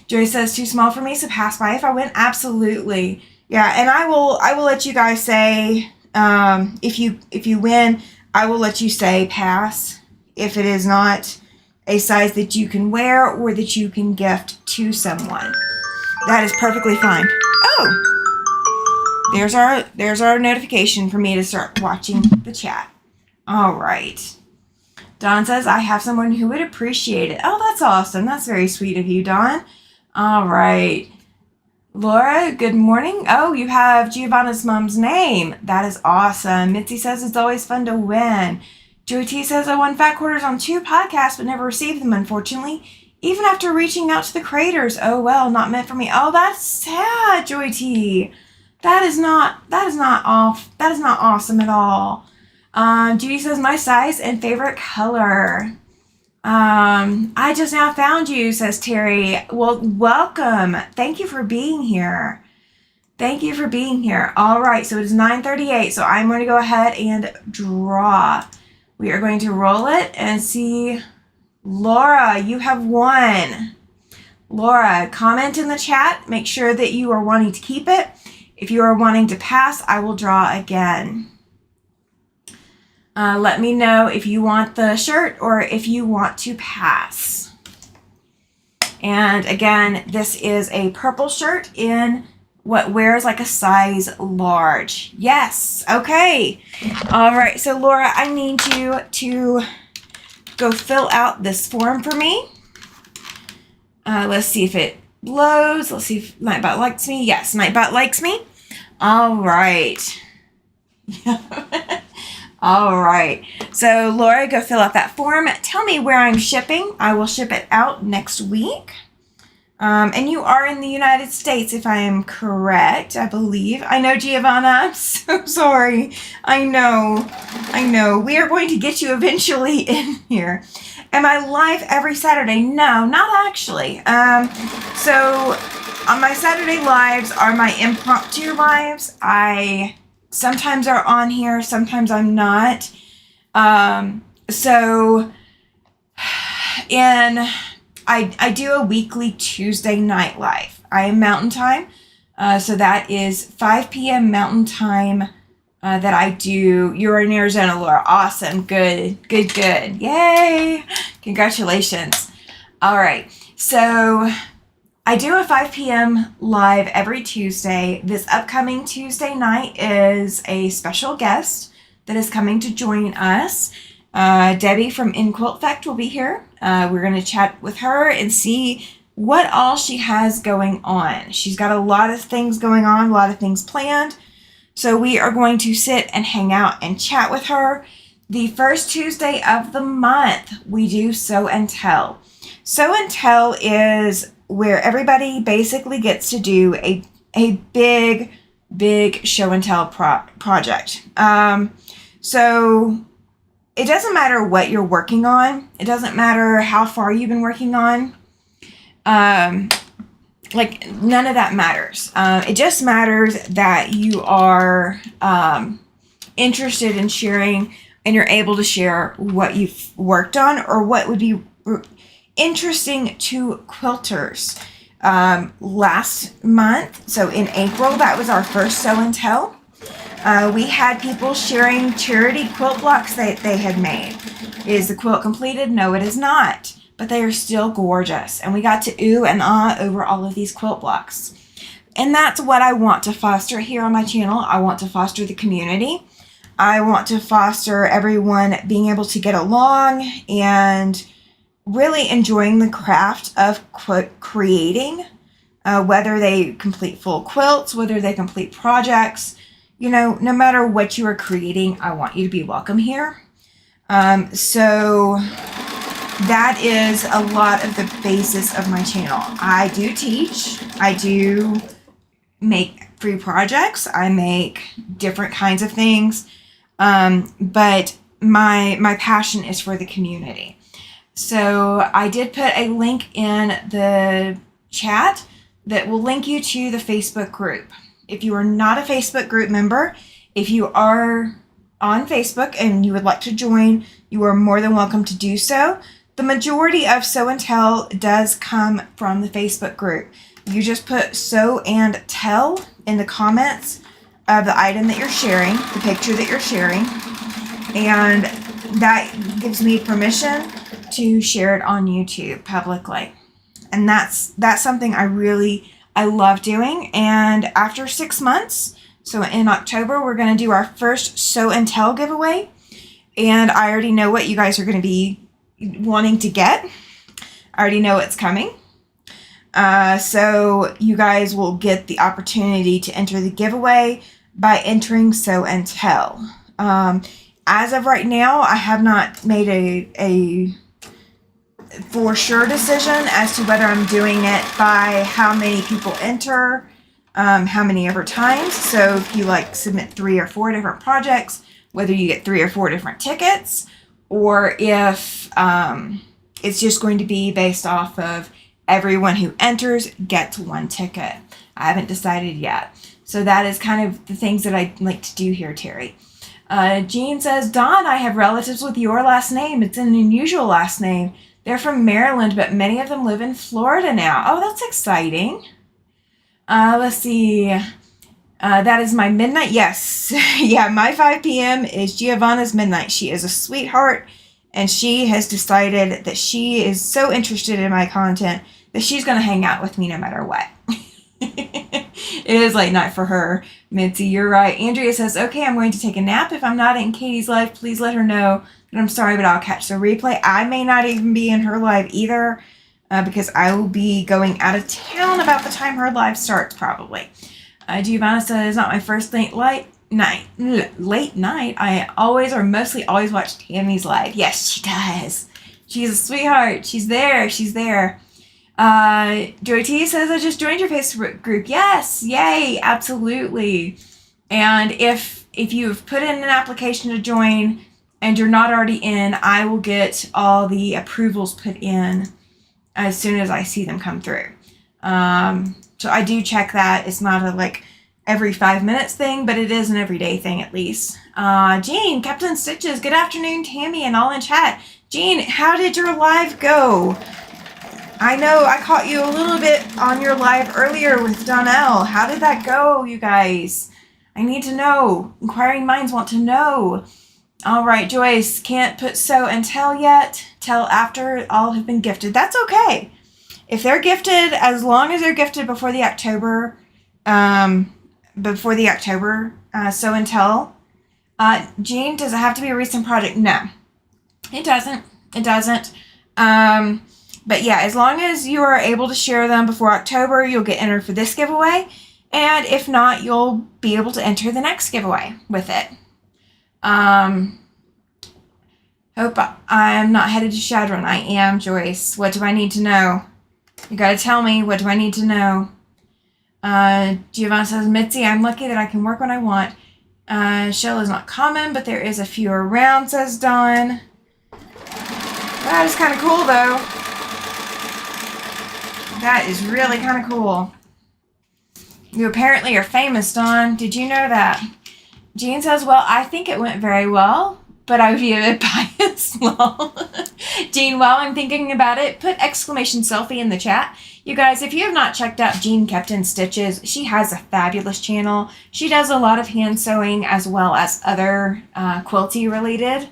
Joy says too small for me, so pass by if I win. Absolutely. Yeah, and I will let you guys say, if you win, I will let you say pass if it is not a size that you can wear or that you can gift to someone. That is perfectly fine. Oh, there's our notification for me to start watching the chat. All right. Dawn says, I have someone who would appreciate it. Oh, that's awesome. That's very sweet of you, Dawn. All right. Laura, good morning. Oh, you have Giovanna's mom's name. That is awesome. Mitzi says, it's always fun to win. Joy T says, I won fat quarters on 2 podcasts, but never received them, unfortunately. Even after reaching out to the creators. Oh, well, not meant for me. Oh, that's sad, Joy T. That is not awesome at all. Judy says, my size and favorite color. I just now found you, says Terry. Well, welcome. Thank you for being here. Thank you for being here. All right, so it is 9:38, so I'm going to go ahead and draw. We are going to roll it and see. Laura, you have won. Laura, comment in the chat. Make sure that you are wanting to keep it. If you are wanting to pass, I will draw again. Let me know if you want the shirt or if you want to pass. And again, this is a purple shirt in what wears like a size large. Yes. Okay. All right. So Laura, I need you to go fill out this form for me. Let's see if it blows. Let's see if Nightbot likes me. Yes, Nightbot likes me. All right. All right. So Laura, go fill out that form. Tell me where I'm shipping. I will ship it out next week. And you are in the United States, if I am correct, I believe. I know, Giovanna. I'm so sorry. I know. We are going to get you eventually in here. Am I live every Saturday? No, not actually. So on my Saturday lives are my impromptu lives. I sometimes are on here, sometimes I'm not. I do a weekly Tuesday night live. I am Mountain Time, so that is 5 p.m. Mountain Time that I do. You're in Arizona, Laura. Awesome. Good. Yay. Congratulations. All right. So I do a 5 p.m. live every Tuesday. This upcoming Tuesday night is a special guest that is coming to join us. Debbie from In Quilt Fact will be here. We're going to chat with her and see what all she has going on. She's got a lot of things going on, a lot of things planned. So we are going to sit and hang out and chat with her. The first Tuesday of the month, we do Show and Tell. Show and Tell is where everybody basically gets to do a big show and tell project. So it doesn't matter what you're working on. It doesn't matter how far you've been working on. Like, none of that matters. It just matters that you are interested in sharing and you're able to share what you've worked on or what would be interesting to quilters. Last month, so in April, that was our first show and tell. We had people sharing charity quilt blocks that they had made. Is the quilt completed? No, it is not. But they are still gorgeous. And we got to ooh and ah over all of these quilt blocks. And that's what I want to foster here on my channel. I want to foster the community. I want to foster everyone being able to get along and really enjoying the craft of creating, whether they complete full quilts, whether they complete projects. You know, no matter what you are creating, I want you to be welcome here. So that is a lot of the basis of my channel. I do teach. I do make free projects. I make different kinds of things. But my passion is for the community. So I did put a link in the chat that will link you to the Facebook group. If you are not a Facebook group member, if you are on Facebook and you would like to join, you are more than welcome to do so. The majority of Sew and Tell does come from the Facebook group. You just put Sew and Tell in the comments of the item that you're sharing, the picture that you're sharing, and that gives me permission to share it on YouTube publicly. And that's something I love doing. And after 6 months, so in October, we're going to do our first Sew and Tell giveaway. And I already know what you guys are going to be wanting to get. I already know it's coming. So you guys will get the opportunity to enter the giveaway by entering Sew and Tell. As of right now, I have not made a for sure decision as to whether I'm doing it by how many people enter, how many ever times. So if you like submit 3 or 4 different projects, whether you get 3 or 4 different tickets, or if it's just going to be based off of everyone who enters gets 1 ticket. I haven't decided yet. So that is kind of the things that I like to do here, Terry. Jean says, Dawn, I have relatives with your last name. It's an unusual last name. They're from Maryland, but many of them live in Florida now. Oh, that's exciting. Let's see. That is my midnight. Yes. Yeah, my 5 p.m. is Giovanna's midnight. She is a sweetheart, and she has decided that she is so interested in my content that she's going to hang out with me no matter what. It is late night for her. Mitzi, you're right. Andrea says, okay, I'm going to take a nap. If I'm not in Katie's live, please let her know that I'm sorry, but I'll catch the replay. I may not even be in her live either because I will be going out of town about the time her live starts, probably. Giovanna says, it's not my first late night. I always or mostly always watch Tammy's live. Yes, she does. She's a sweetheart. She's there. Joy T says, I just joined your Facebook group. Yes, yay, absolutely. And if you've put in an application to join and you're not already in, I will get all the approvals put in as soon as I see them come through. So I do check that. It's not a every 5 minutes thing, but it is an everyday thing at least. Jean, Captain Stitches, good afternoon, Tammy, and all in chat. Jean, how did your live go? I know I caught you a little bit on your live earlier with Donnell. How did that go, you guys? I need to know. Inquiring minds want to know. All right, Joyce, can't put Sew and Tell yet. Tell after all have been gifted. That's okay. If they're gifted, as long as they're gifted before the October Sew and Tell. Jean, does it have to be a recent project? No, it doesn't. It doesn't. But yeah, as long as you are able to share them before October, you'll get entered for this giveaway. And if not, you'll be able to enter the next giveaway with it. Hope I'm not headed to Shadron. I am, Joyce. What do I need to know? You gotta tell me, what do I need to know? Giovanna says, Mitzi, I'm lucky that I can work when I want. Shell is not common, but there is a few around, says Dawn. That is kind of cool, though. That is really kind of cool. You apparently are famous, Dawn. Did you know that? Jean says, well, I think it went very well, but I would be a bit biased. Well, Jean, while I'm thinking about it, put exclamation selfie in the chat. You guys, if you have not checked out Jean Kept in Stitches, she has a fabulous channel. She does a lot of hand sewing as well as other quilty related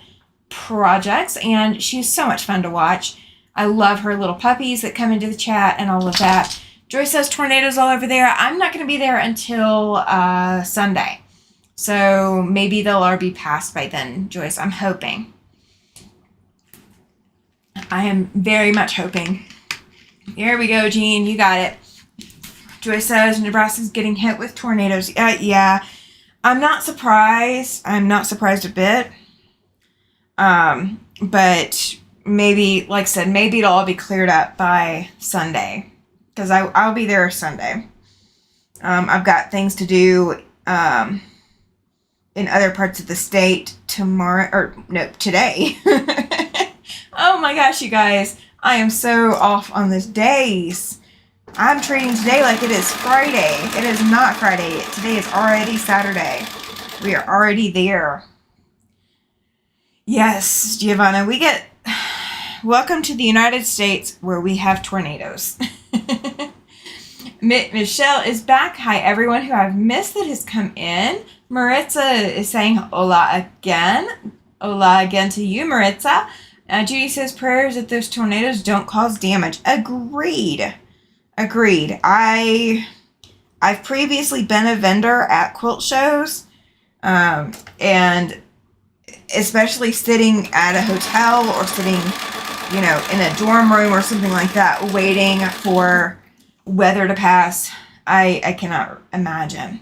projects, and she's so much fun to watch. I love her little puppies that come into the chat and all of that. Joyce says tornadoes all over there. I'm not going to be there until Sunday. So maybe they'll already be passed by then, Joyce. I'm hoping. I am very much hoping. Here we go, Jean. You got it. Joyce says Nebraska's getting hit with tornadoes. Yeah. I'm not surprised. I'm not surprised a bit. But maybe, like I said, maybe it'll all be cleared up by Sunday. Because I'll be there Sunday. I've got things to do in other parts of the state today. Oh my gosh, you guys. I am so off on these days. I'm treating today like it is Friday. It is not Friday. Today is already Saturday. We are already there. Yes, Giovanna, welcome to the United States where we have tornadoes. Michelle is back. Hi, everyone who I've missed that has come in. Maritza is saying hola again. Hola again to you, Maritza. Judy says prayers that those tornadoes don't cause damage. Agreed. I've previously been a vendor at quilt shows, and especially sitting at a hotel or sitting, in a dorm room or something like that, waiting for weather to pass. I cannot imagine.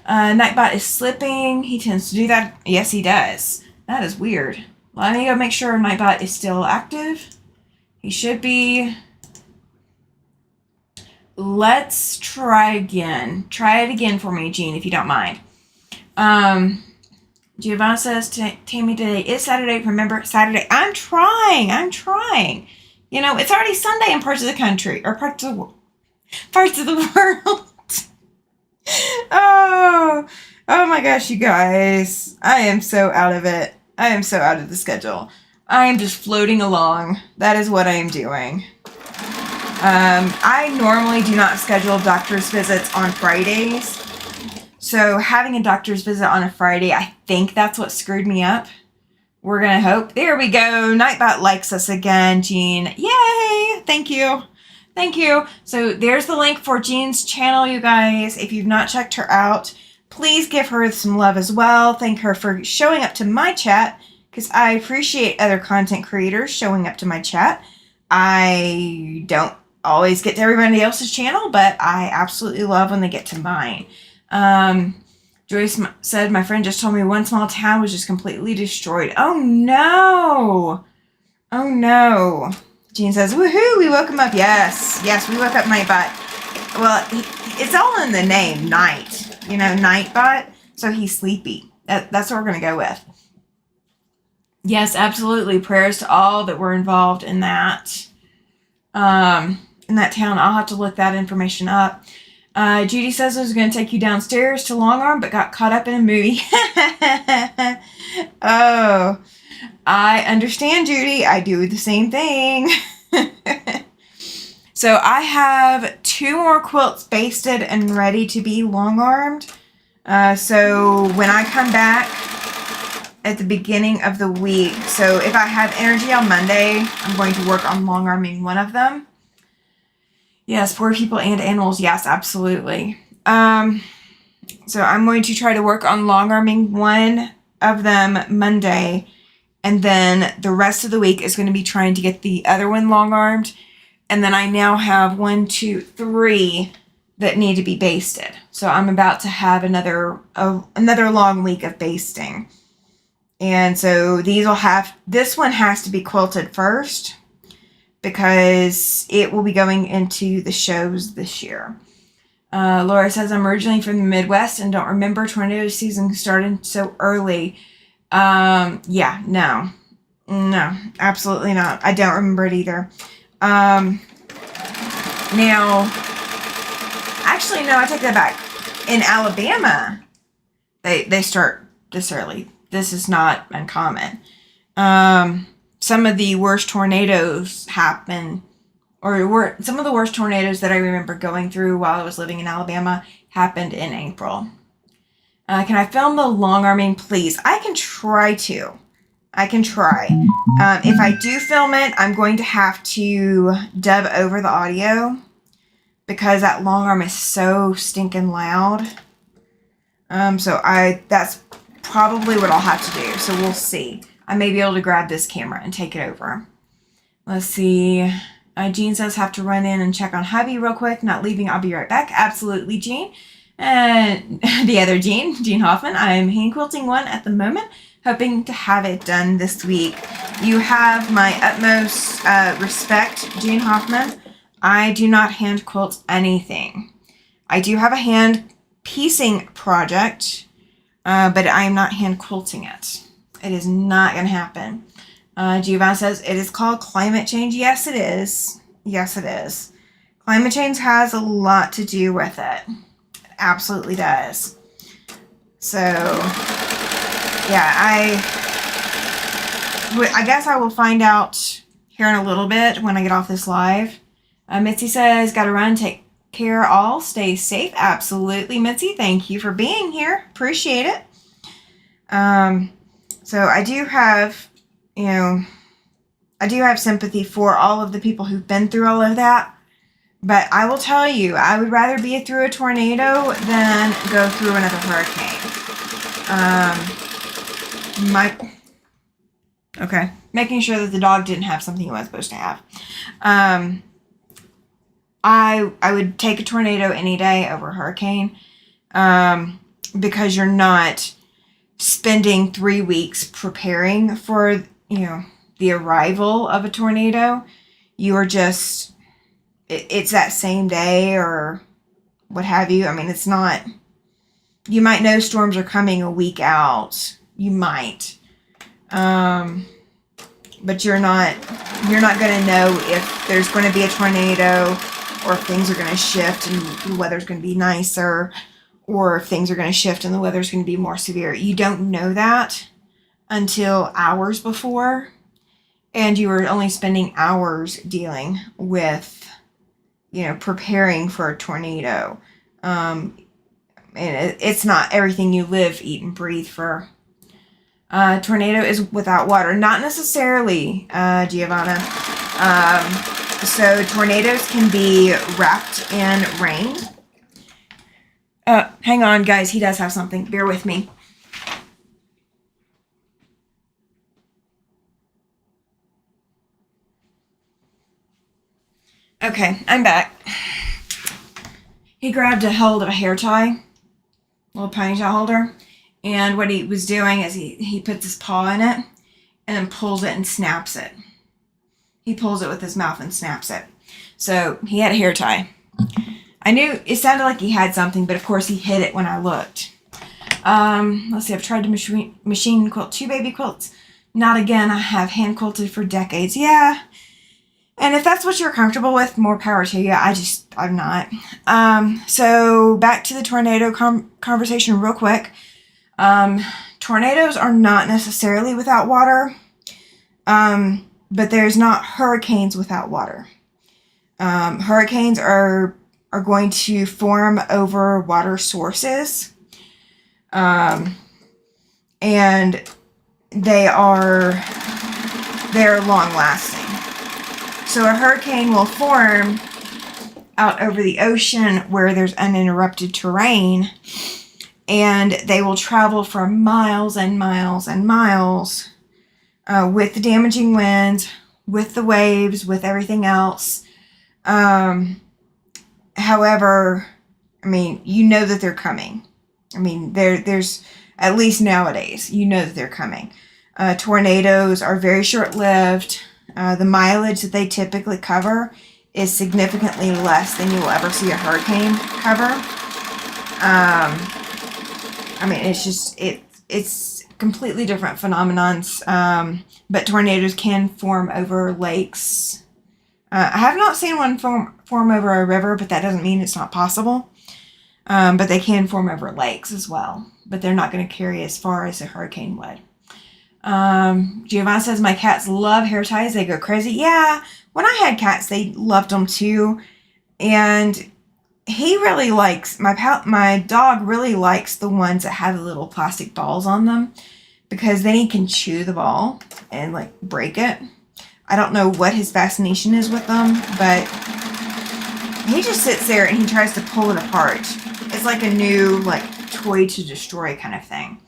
Nightbot is slipping. He tends to do that. Yes, he does. That is weird. Let me go make sure Nightbot is still active. He should be. Let's try again. Try it again for me, Jean, if you don't mind. Giovanna says, Tammy, today is Saturday. Remember, Saturday. I'm trying. It's already Sunday in parts of the country, or parts of the world. Oh my gosh, you guys. I am so out of it. I am so out of the schedule. I am just floating along. That is what I am doing. I normally do not schedule doctor's visits on Fridays. So having a doctor's visit on a Friday, I think that's what screwed me up. We're going to hope. There we go. Nightbot likes us again, Jean. Yay! Thank you. So there's the link for Jean's channel, you guys. If you've not checked her out, please give her some love as well. Thank her for showing up to my chat, because I appreciate other content creators showing up to my chat. I don't always get to everybody else's channel, but I absolutely love when they get to mine. Joyce said, my friend just told me one small town was just completely destroyed. Oh no. Jean says, woohoo, we woke him up. Yes, we woke up Nightbot. Well, it's all in the name, Night. Nightbot. So he's sleepy. That's what we're going to go with. Yes, absolutely. Prayers to all that were involved in that. In that town. I'll have to look that information up. Judy says I was going to take you downstairs to Longarm, but got caught up in a movie. Oh, I understand, Judy. I do the same thing. So I have 2 more quilts basted and ready to be long-armed. So when I come back at the beginning of the week, so if I have energy on Monday, I'm going to work on long-arming one of them. Yes, poor people and animals. Yes, absolutely. So I'm going to try to work on long-arming one of them Monday. And then the rest of the week is going to be trying to get the other one long-armed. And then I now have 1, 2, 3 that need to be basted. So I'm about to have another long week of basting. And so this one has to be quilted first, because it will be going into the shows this year. Laura says, I'm originally from the Midwest and don't remember tornado season starting so early. Yeah, no, absolutely not. I don't remember it either. Now, actually, no, I take that back. In Alabama, they start this early. This is not uncommon. So some of the worst tornadoes happen, or some of the worst tornadoes that I remember going through while I was living in Alabama happened in April. Can I film the long arming, please? I can try to. I can try. If I do film it, I'm going to have to dub over the audio because that long arm is so stinking loud. So that's probably what I'll have to do. So we'll see. I may be able to grab this camera and take it over. Let's see. Jean says, have to run in and check on hubby real quick. Not leaving. I'll be right back. Absolutely, Jean. And the other Jean Hoffman. I'm hand quilting one at the moment, hoping to have it done this week. You have my utmost respect, Jean Hoffman. I do not hand quilt anything. I do have a hand piecing project, but I am not hand quilting it. It is not going to happen. Giovanna says, it is called climate change. Yes, it is. Yes, it is. Climate change has a lot to do with it. It absolutely does. So, yeah, I guess I will find out here in a little bit when I get off this live. Mitzi says, gotta run, take care all, stay safe. Absolutely, Mitzi. Thank you for being here. Appreciate it. So I do have, I do have sympathy for all of the people who've been through all of that. But I will tell you, I would rather be through a tornado than go through another hurricane. Okay. Making sure that the dog didn't have something he wasn't supposed to have. I would take a tornado any day over a hurricane. Because you're not spending 3 weeks preparing for, the arrival of a tornado. You are just, it's that same day or what have you. I mean, it's not, you might know storms are coming a week out. You might. But you're not going to know if there's going to be a tornado or if things are going to shift and the weather's going to be nicer, or if things are going to shift and the weather's going to be more severe. You don't know that until hours before, and you are only spending hours dealing with, preparing for a tornado. And it's not everything you live, eat, and breathe for. Tornado is without water. Not necessarily, Giovanna. So tornadoes can be wrapped in rain. Hang on, guys. He does have something. Bear with me. Okay, I'm back. He grabbed a hold of a hair tie, little ponytail holder, and what he was doing is he puts his paw in it and then pulls it and snaps it. He pulls it with his mouth and snaps it. So he had a hair tie. I knew it sounded like he had something, but of course he hid it when I looked. Let's see, I've tried to machine quilt 2 baby quilts. Not again. I have hand quilted for decades. Yeah. And if that's what you're comfortable with, more power to you. I'm not. So back to the tornado conversation real quick. Tornadoes are not necessarily without water. But there's not hurricanes without water. Hurricanes are going to form over water sources. And they're long lasting. So a hurricane will form out over the ocean where there's uninterrupted terrain, and they will travel for miles and miles and miles with the damaging winds, with the waves, with everything else. However, that they're coming. There's at least nowadays, that they're coming. Tornadoes are very short-lived. The mileage that they typically cover is significantly less than you will ever see a hurricane cover. It's completely different phenomenons. But tornadoes can form over lakes. I have not seen one form over a river, but that doesn't mean it's not possible. But they can form over lakes as well. But they're not going to carry as far as a hurricane would. Giovanna says, my cats love hair ties. They go crazy. Yeah, when I had cats, they loved them too. And he really likes, my dog really likes the ones that have the little plastic balls on them, because then he can chew the ball and like break it. I don't know what his fascination is with them, but he just sits there and he tries to pull it apart. It's like a new like toy to destroy kind of thing.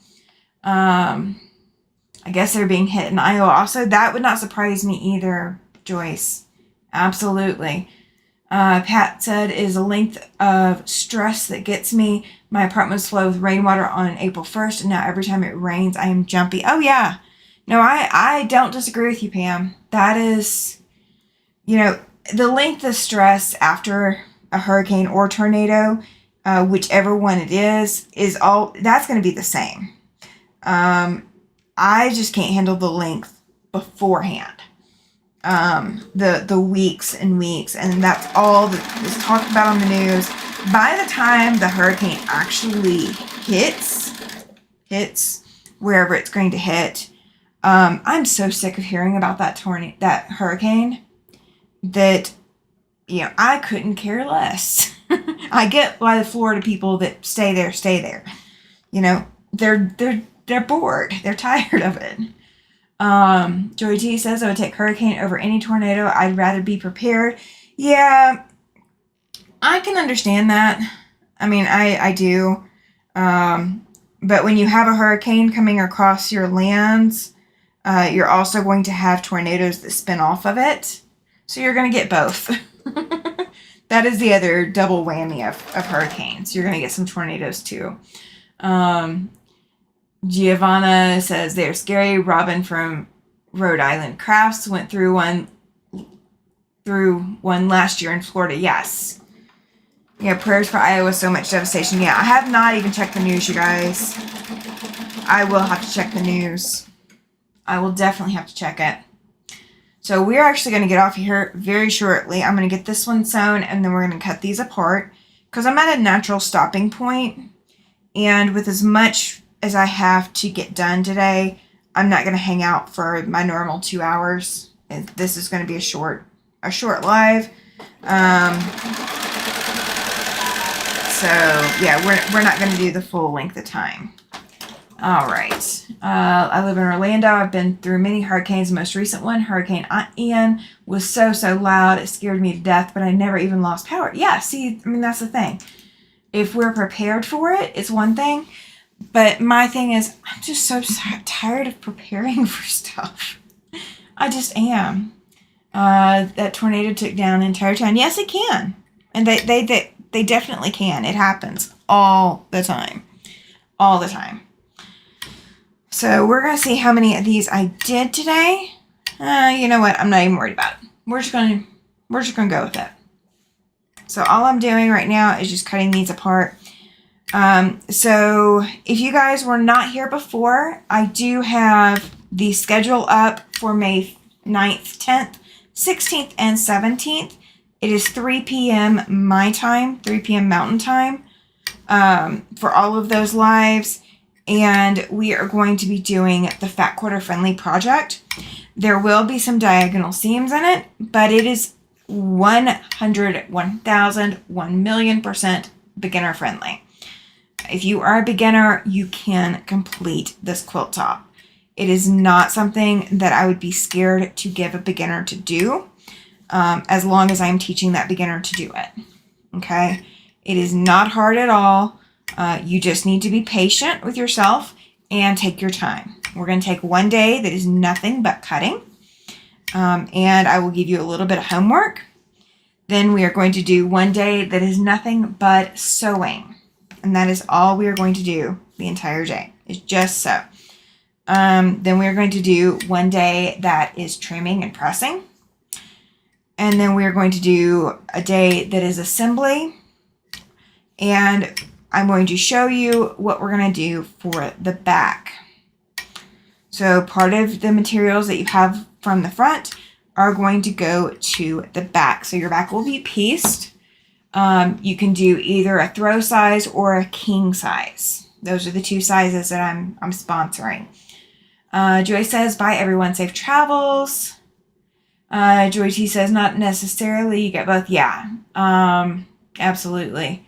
I guess they're being hit in Iowa also. That would not surprise me either, Joyce. Absolutely. Pat said, is a length of stress that gets me. My apartment was flooded with rainwater on April 1st, and now every time it rains, I am jumpy. Oh, yeah. No, I don't disagree with you, Pam. That is, the length of stress after a hurricane or tornado, whichever one it is that's going to be the same. I just can't handle the length beforehand. The weeks and weeks, and that's all that is talked about on the news. By the time the hurricane actually hits wherever it's going to hit, I'm so sick of hearing about that hurricane that, I couldn't care less. I get why the Florida people that stay there. They're bored. They're tired of it. Joey T says, I would take hurricane over any tornado. I'd rather be prepared. Yeah, I can understand that. I mean, I do. But when you have a hurricane coming across your lands, you're also going to have tornadoes that spin off of it. So you're going to get both. That is the other double whammy of hurricanes. You're going to get some tornadoes too. Giovanna says, they're scary. Robin from Rhode Island Crafts went through one last year in Florida. Yes. Yeah, prayers for Iowa. So much devastation. Yeah, I have not even checked the news, you guys. I will have to check the news. I will definitely have to check it. So we're actually going to get off here very shortly. I'm going to get this one sewn, and then we're going to cut these apart because I'm at a natural stopping point. And with as much as I have to get done today, I'm not going to hang out for my normal 2 hours. This is going to be a short live. So yeah, we're not going to do the full length of time. All right. I live in Orlando. I've been through many hurricanes. The most recent one, Hurricane Ian, was so loud. It scared me to death, but I never even lost power. Yeah, see, I mean, that's the thing. If we're prepared for it, it's one thing. But my thing is, I'm just so tired of preparing for stuff. I just am. That tornado took down an entire town. Yes, it can. And they definitely can. It happens all the time. All the time. So we're going to see how many of these I did today. You know what? I'm not even worried about it. We're just going to go with it. So all I'm doing right now is just cutting these apart. So if you guys were not here before, I do have the schedule up for May 9th, 10th, 16th, and 17th. It is 3 p.m. my time, 3 p.m. Mountain Time, for all of those lives. And we are going to be doing the Fat Quarter Friendly project. There will be some diagonal seams in it, but it is 100, 1,000, 1,000,000% beginner friendly. If you are a beginner, you can complete this quilt top. It is not something that I would be scared to give a beginner to do, as long as I'm teaching that beginner to do it. Okay? It is not hard at all. You just need to be patient with yourself and take your time. We're going to take one day that is nothing but cutting. And I will give you a little bit of homework. Then we are going to do one day that is nothing but sewing. And that is all we are going to do the entire day. It's just sew. Then we are going to do one day that is trimming and pressing. And then we are going to do a day that is assembly. And I'm going to show you what we're going to do for the back. So part of the materials that you have from the front are going to go to the back. So your back will be pieced. You can do either a throw size or a king size. Those are the two sizes that I'm sponsoring. Joy says, bye everyone, safe travels. Joy T says, not necessarily, you get both. Yeah, absolutely.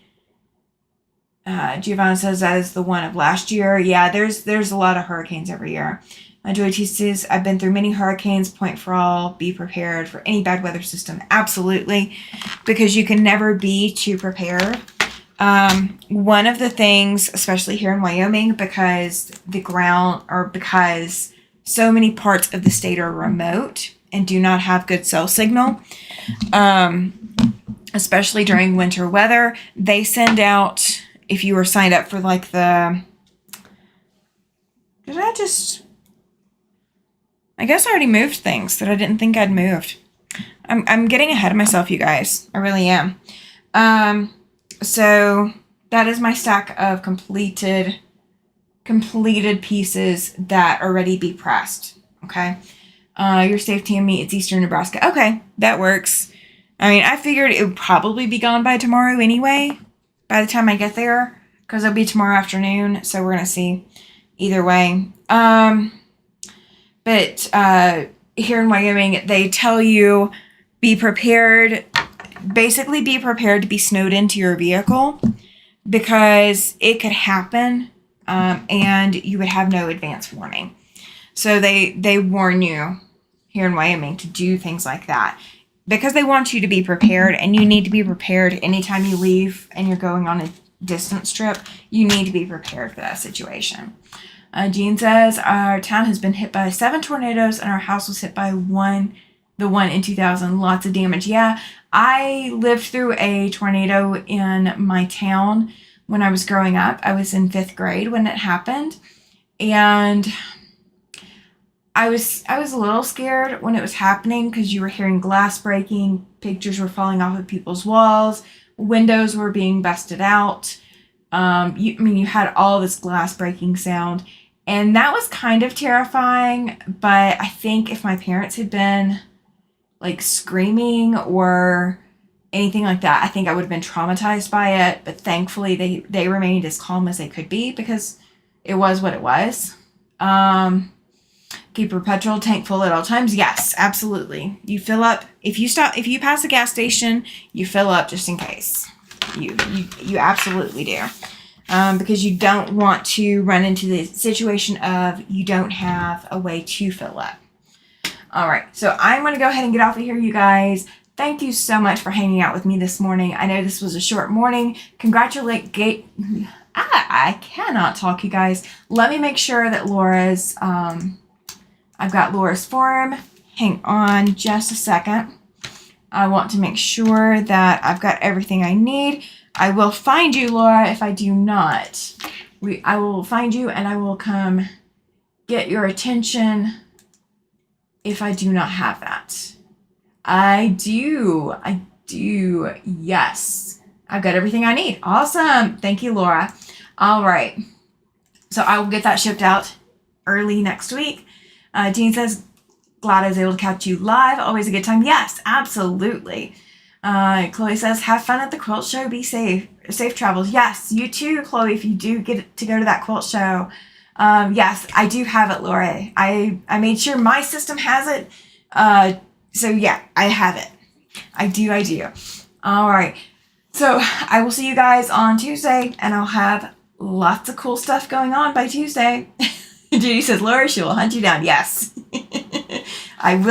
Giovanna says that is the one of last year. Yeah, there's a lot of hurricanes every year. Joy T says, I've been through many hurricanes. Point for all, be prepared for any bad weather system. Absolutely, because you can never be too prepared. One of the things, especially here in Wyoming, because because so many parts of the state are remote and do not have good cell signal, especially during winter weather, they send out, if you were signed up for like I guess I already moved things that I didn't think I'd moved. I'm getting ahead of myself, you guys. I really am. So that is my stack of completed pieces that are ready to be pressed. Okay. Your safe to me. It's Eastern Nebraska. Okay. That works. I mean, I figured it would probably be gone by tomorrow anyway, by the time I get there, because it'll be tomorrow afternoon. So we're going to see either way. But here in Wyoming, they tell you be prepared. Basically, be prepared to be snowed into your vehicle because it could happen, and you would have no advance warning. So they warn you here in Wyoming to do things like that because they want you to be prepared, and you need to be prepared anytime you leave and you're going on a distance trip. You need to be prepared for that situation. Jean says, our town has been hit by 7 tornadoes and our house was hit by the one in 2000. Lots of damage. Yeah, I lived through a tornado in my town when I was growing up. I was in 5th grade when it happened. And I was a little scared when it was happening because you were hearing glass breaking, pictures were falling off of people's walls, windows were being busted out. You had all this glass breaking sound. And that was kind of terrifying, but I think if my parents had been like screaming or anything like that, I think I would have been traumatized by it. But thankfully they remained as calm as they could be because it was what it was. Keep your petrol tank full at all times. Yes, absolutely. You fill up. If you pass a gas station, you fill up just in case. You absolutely do. Because you don't want to run into the situation of you don't have a way to fill up. All right, so I'm going to go ahead and get off of here, you guys. Thank you so much for hanging out with me this morning. I know this was a short morning. I cannot talk, you guys. Let me make sure that Laura's, I've got Laura's form. Hang on just a second. I want to make sure that I've got everything I need. I will find you, Laura, if I do not. I will find you and I will come get your attention if I do not have that. I do. Yes. I've got everything I need. Awesome. Thank you, Laura. All right. So I will get that shipped out early next week. Jean says, glad I was able to catch you live. Always a good time. Yes, absolutely. Chloe says, have fun at the quilt show. Be safe. Safe travels. Yes, you too, Chloe, if you do get to go to that quilt show. Yes, I do have it, Laura. I made sure my system has it. So yeah, I have it. I do. All right. So I will see you guys on Tuesday, and I'll have lots of cool stuff going on by Tuesday. Judy says, Laura, she will hunt you down. Yes. I will.